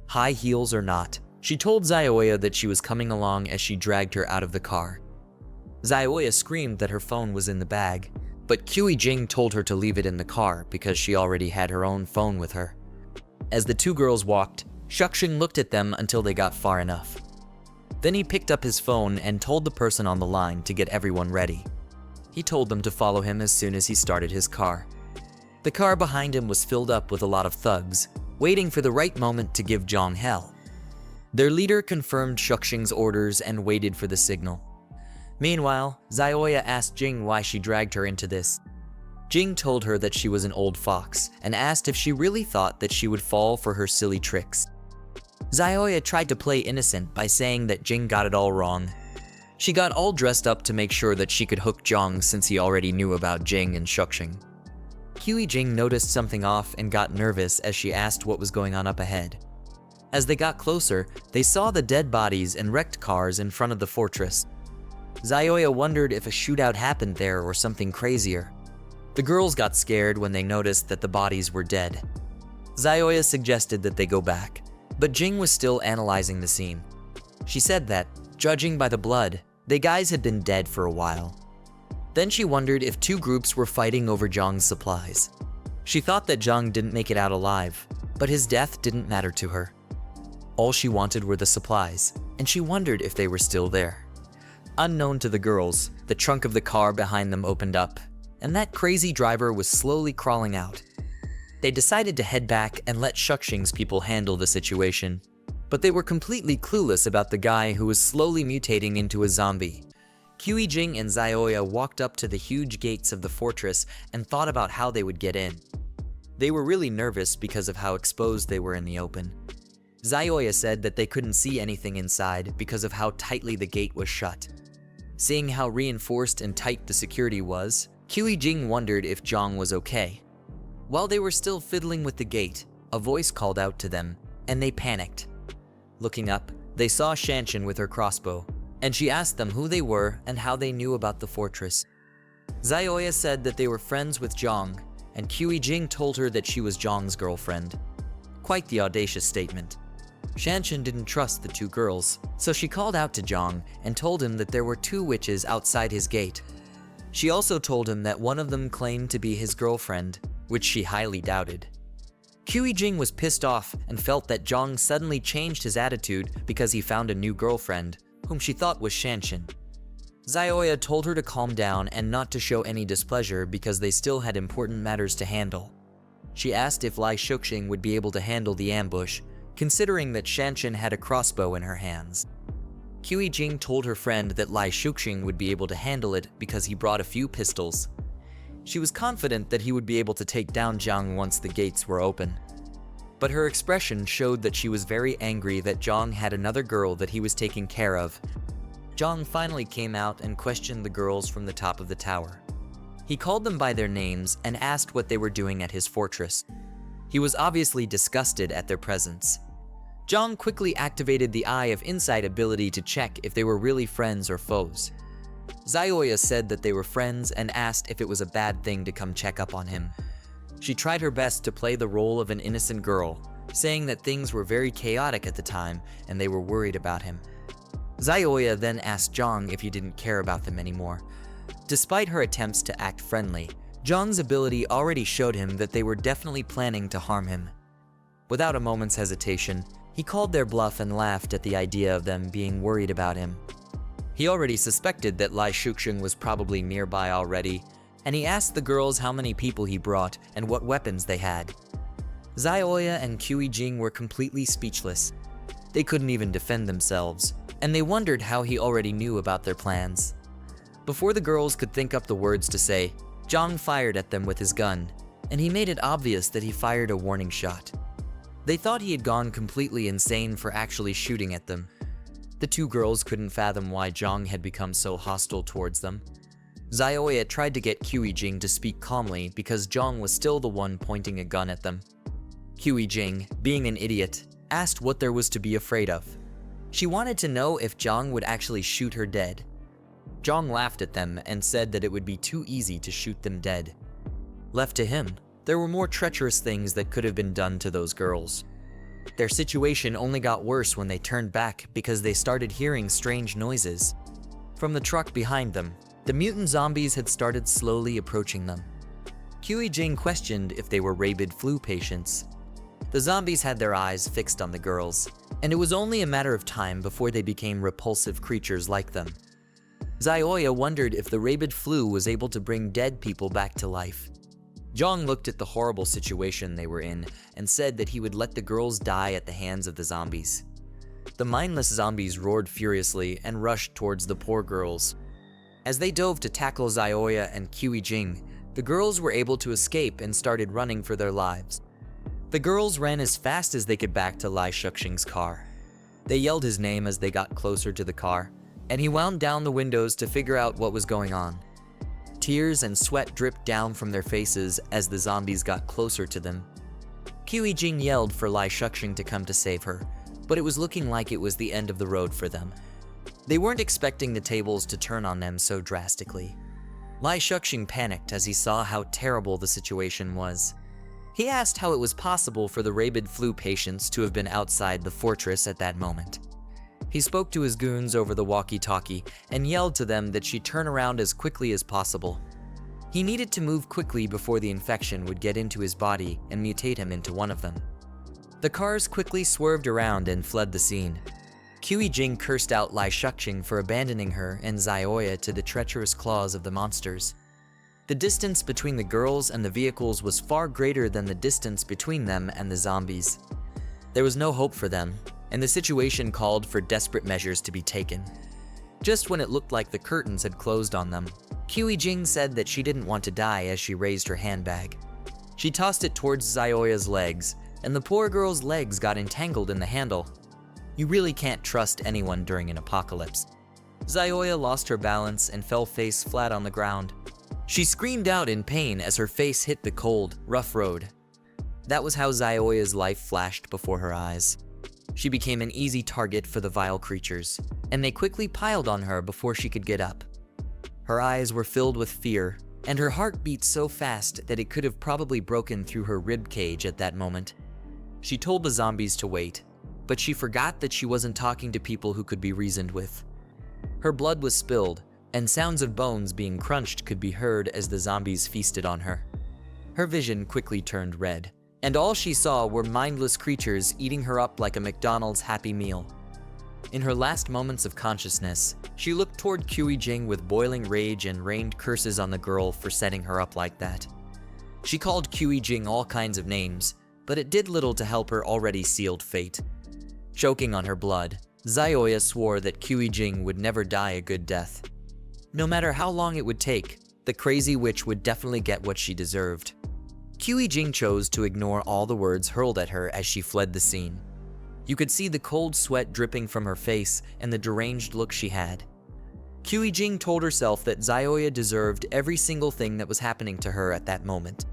High heels or not, she told Xiaoya that she was coming along as she dragged her out of the car. Xiaoya screamed that her phone was in the bag, but Jing told her to leave it in the car because she already had her own phone with her. As the 2 girls walked, Shuxing looked at them until they got far enough. Then he picked up his phone and told the person on the line to get everyone ready. He told them to follow him as soon as he started his car. The car behind him was filled up with a lot of thugs, waiting for the right moment to give Jiang hell. Their leader confirmed Shuxing's orders and waited for the signal. Meanwhile, Xiaoya asked Jing why she dragged her into this. Jing told her that she was an old fox and asked if she really thought that she would fall for her silly tricks. Xiaoya tried to play innocent by saying that Jing got it all wrong. She got all dressed up to make sure that she could hook Jiang since he already knew about Jing and Shuxing. Jing noticed something off and got nervous as she asked what was going on up ahead. As they got closer, they saw the dead bodies and wrecked cars in front of the fortress. Zioya wondered if a shootout happened there or something crazier. The girls got scared when they noticed that the bodies were dead. Zioya suggested that they go back, but Jing was still analyzing the scene. She said that, judging by the blood, the guys had been dead for a while. Then she wondered if two groups were fighting over Jiang's supplies. She thought that Jiang didn't make it out alive, but his death didn't matter to her. All she wanted were the supplies, and she wondered if they were still there. Unknown to the girls, the trunk of the car behind them opened up, and that crazy driver was slowly crawling out. They decided to head back and let Shuxing's people handle the situation, but they were completely clueless about the guy who was slowly mutating into a zombie. Jing and Zioya walked up to the huge gates of the fortress and thought about how they would get in. They were really nervous because of how exposed they were in the open. Zioya said that they couldn't see anything inside because of how tightly the gate was shut. Seeing how reinforced and tight the security was, Jing wondered if Jiang was okay. While they were still fiddling with the gate, a voice called out to them, and they panicked. Looking up, they saw Shanshan with her crossbow, and she asked them who they were and how they knew about the fortress. Zioya said that they were friends with Jiang, and Jing told her that she was Jiang's girlfriend. Quite the audacious statement. Shanshan didn't trust the two girls, so she called out to Jiang and told him that there were two witches outside his gate. She also told him that one of them claimed to be his girlfriend, which she highly doubted. Jing was pissed off and felt that Jiang suddenly changed his attitude because he found a new girlfriend, whom she thought was Shanshan. Zioya told her to calm down and not to show any displeasure because they still had important matters to handle. She asked if Lai Shuxing would be able to handle the ambush, considering that Shanshan had a crossbow in her hands. Jing told her friend that Lai Shuxing would be able to handle it because he brought a few pistols. She was confident that he would be able to take down Jiang once the gates were open. But her expression showed that she was very angry that Jiang had another girl that he was taking care of. Jiang finally came out and questioned the girls from the top of the tower. He called them by their names and asked what they were doing at his fortress. He was obviously disgusted at their presence. Jiang quickly activated the Eye of Insight ability to check if they were really friends or foes. Zioya said that they were friends and asked if it was a bad thing to come check up on him. She tried her best to play the role of an innocent girl, saying that things were very chaotic at the time and they were worried about him. Zioya then asked Jiang if he didn't care about them anymore. Despite her attempts to act friendly, Jiang's ability already showed him that they were definitely planning to harm him. Without a moment's hesitation, he called their bluff and laughed at the idea of them being worried about him. He already suspected that Lai Shuxing was probably nearby already, and he asked the girls how many people he brought and what weapons they had. Zioya and Jing were completely speechless. They couldn't even defend themselves, and they wondered how he already knew about their plans. Before the girls could think up the words to say, Jiang fired at them with his gun, and he made it obvious that he fired a warning shot. They thought he had gone completely insane for actually shooting at them. The two girls couldn't fathom why Jiang had become so hostile towards them. Zioya tried to get Jing to speak calmly because Jiang was still the one pointing a gun at them. Jing, being an idiot, asked what there was to be afraid of. She wanted to know if Jiang would actually shoot her dead. Jiang laughed at them and said that it would be too easy to shoot them dead. Left to him, there were more treacherous things that could have been done to those girls. Their situation only got worse when they turned back because they started hearing strange noises. From the truck behind them, the mutant zombies had started slowly approaching them. Jing questioned if they were rabid flu patients. The zombies had their eyes fixed on the girls, and it was only a matter of time before they became repulsive creatures like them. Zioya wondered if the rabid flu was able to bring dead people back to life. Jiang looked at the horrible situation they were in and said that he would let the girls die at the hands of the zombies. The mindless zombies roared furiously and rushed towards the poor girls. As they dove to tackle Zioya and Jing, the girls were able to escape and started running for their lives. The girls ran as fast as they could back to Lai Shuxing's car. They yelled his name as they got closer to the car, and he wound down the windows to figure out what was going on. Tears and sweat dripped down from their faces as the zombies got closer to them. Jing yelled for Lai Shuxing to come to save her, but it was looking like it was the end of the road for them. They weren't expecting the tables to turn on them so drastically. Lai Shuxing panicked as he saw how terrible the situation was. He asked how it was possible for the rabid flu patients to have been outside the fortress at that moment. He spoke to his goons over the walkie-talkie and yelled to them that she turn around as quickly as possible. He needed to move quickly before the infection would get into his body and mutate him into one of them. The cars quickly swerved around and fled the scene. Jing cursed out Lai Shuxing for abandoning her and Xiaoya to the treacherous claws of the monsters. The distance between the girls and the vehicles was far greater than the distance between them and the zombies. There was no hope for them, and the situation called for desperate measures to be taken. Just when it looked like the curtains had closed on them, Jing said that she didn't want to die as she raised her handbag. She tossed it towards Xiaoya's legs, and the poor girl's legs got entangled in the handle. You really can't trust anyone during an apocalypse. Xiaoya lost her balance and fell face flat on the ground. She screamed out in pain as her face hit the cold, rough road. That was how Xiaoya's life flashed before her eyes. She became an easy target for the vile creatures, and they quickly piled on her before she could get up. Her eyes were filled with fear, and her heart beat so fast that it could have probably broken through her rib cage at that moment. She told the zombies to wait, but she forgot that she wasn't talking to people who could be reasoned with. Her blood was spilled, and sounds of bones being crunched could be heard as the zombies feasted on her. Her vision quickly turned red, and all she saw were mindless creatures eating her up like a McDonald's Happy Meal. In her last moments of consciousness, she looked toward Jing with boiling rage and rained curses on the girl for setting her up like that. She called Jing all kinds of names, but it did little to help her already sealed fate. Choking on her blood, Xiaoya swore that Jing would never die a good death. No matter how long it would take, the crazy witch would definitely get what she deserved. Jing chose to ignore all the words hurled at her as she fled the scene. You could see the cold sweat dripping from her face and the deranged look she had. Jing told herself that Xiaoya deserved every single thing that was happening to her at that moment.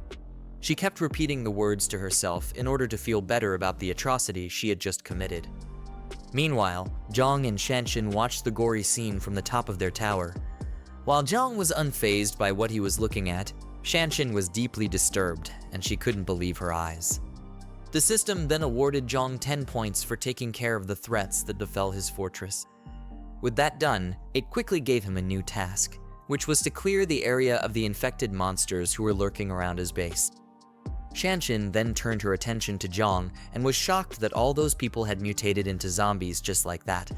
She kept repeating the words to herself in order to feel better about the atrocity she had just committed. Meanwhile, Jiang and Shanshan watched the gory scene from the top of their tower. While Jiang was unfazed by what he was looking at, Shanshan was deeply disturbed, and she couldn't believe her eyes. The system then awarded Jiang 10 points for taking care of the threats that befell his fortress. With that done, it quickly gave him a new task, which was to clear the area of the infected monsters who were lurking around his base. Shanshan then turned her attention to Jiang and was shocked that all those people had mutated into zombies just like that.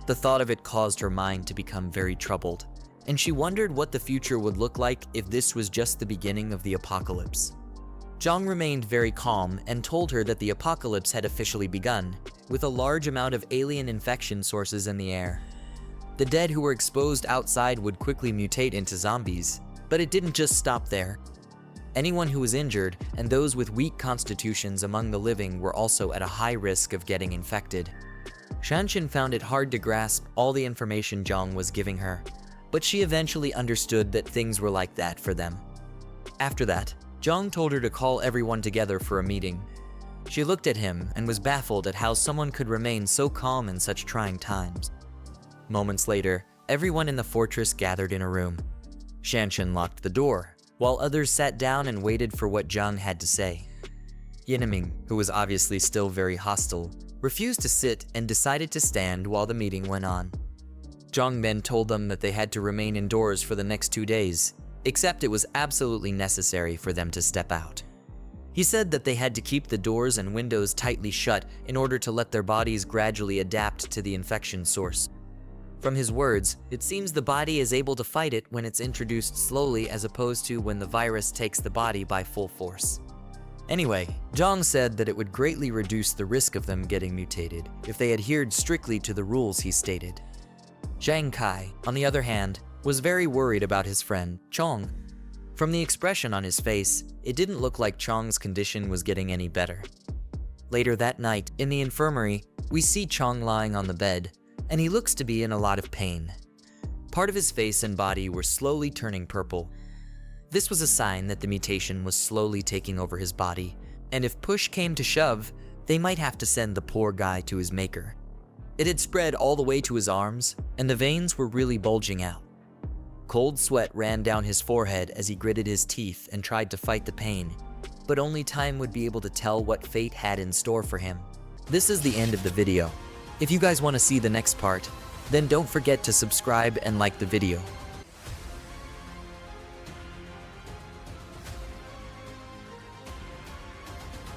The thought of it caused her mind to become very troubled, and she wondered what the future would look like if this was just the beginning of the apocalypse. Jiang remained very calm and told her that the apocalypse had officially begun, with a large amount of alien infection sources in the air. The dead who were exposed outside would quickly mutate into zombies, but it didn't just stop there. Anyone who was injured and those with weak constitutions among the living were also at a high risk of getting infected. Shanshan found it hard to grasp all the information Jiang was giving her, but she eventually understood that things were like that for them. After that, Jiang told her to call everyone together for a meeting. She looked at him and was baffled at how someone could remain so calm in such trying times. Moments later, everyone in the fortress gathered in a room. Shanshan locked the door, while others sat down and waited for what Jiang had to say. Yinming, who was obviously still very hostile, refused to sit and decided to stand while the meeting went on. Jiang then told them that they had to remain indoors for the next 2 days, except it was absolutely necessary for them to step out. He said that they had to keep the doors and windows tightly shut in order to let their bodies gradually adapt to the infection source. From his words, it seems the body is able to fight it when it's introduced slowly as opposed to when the virus takes the body by full force. Anyway, Jiang said that it would greatly reduce the risk of them getting mutated if they adhered strictly to the rules he stated. Zhang Kai, on the other hand, was very worried about his friend, Chong. From the expression on his face, it didn't look like Chong's condition was getting any better. Later that night, in the infirmary, we see Chong lying on the bed, and he looks to be in a lot of pain. Part of his face and body were slowly turning purple, This was a sign that the mutation was slowly taking over his body, and if push came to shove, they might have to send the poor guy to his maker. It had spread all the way to his arms, and the veins were really bulging out. Cold sweat ran down his forehead as he gritted his teeth and tried to fight the pain, but only time would be able to tell what fate had in store for him. This is the end of the video. If you guys want to see the next part, then don't forget to subscribe and like the video.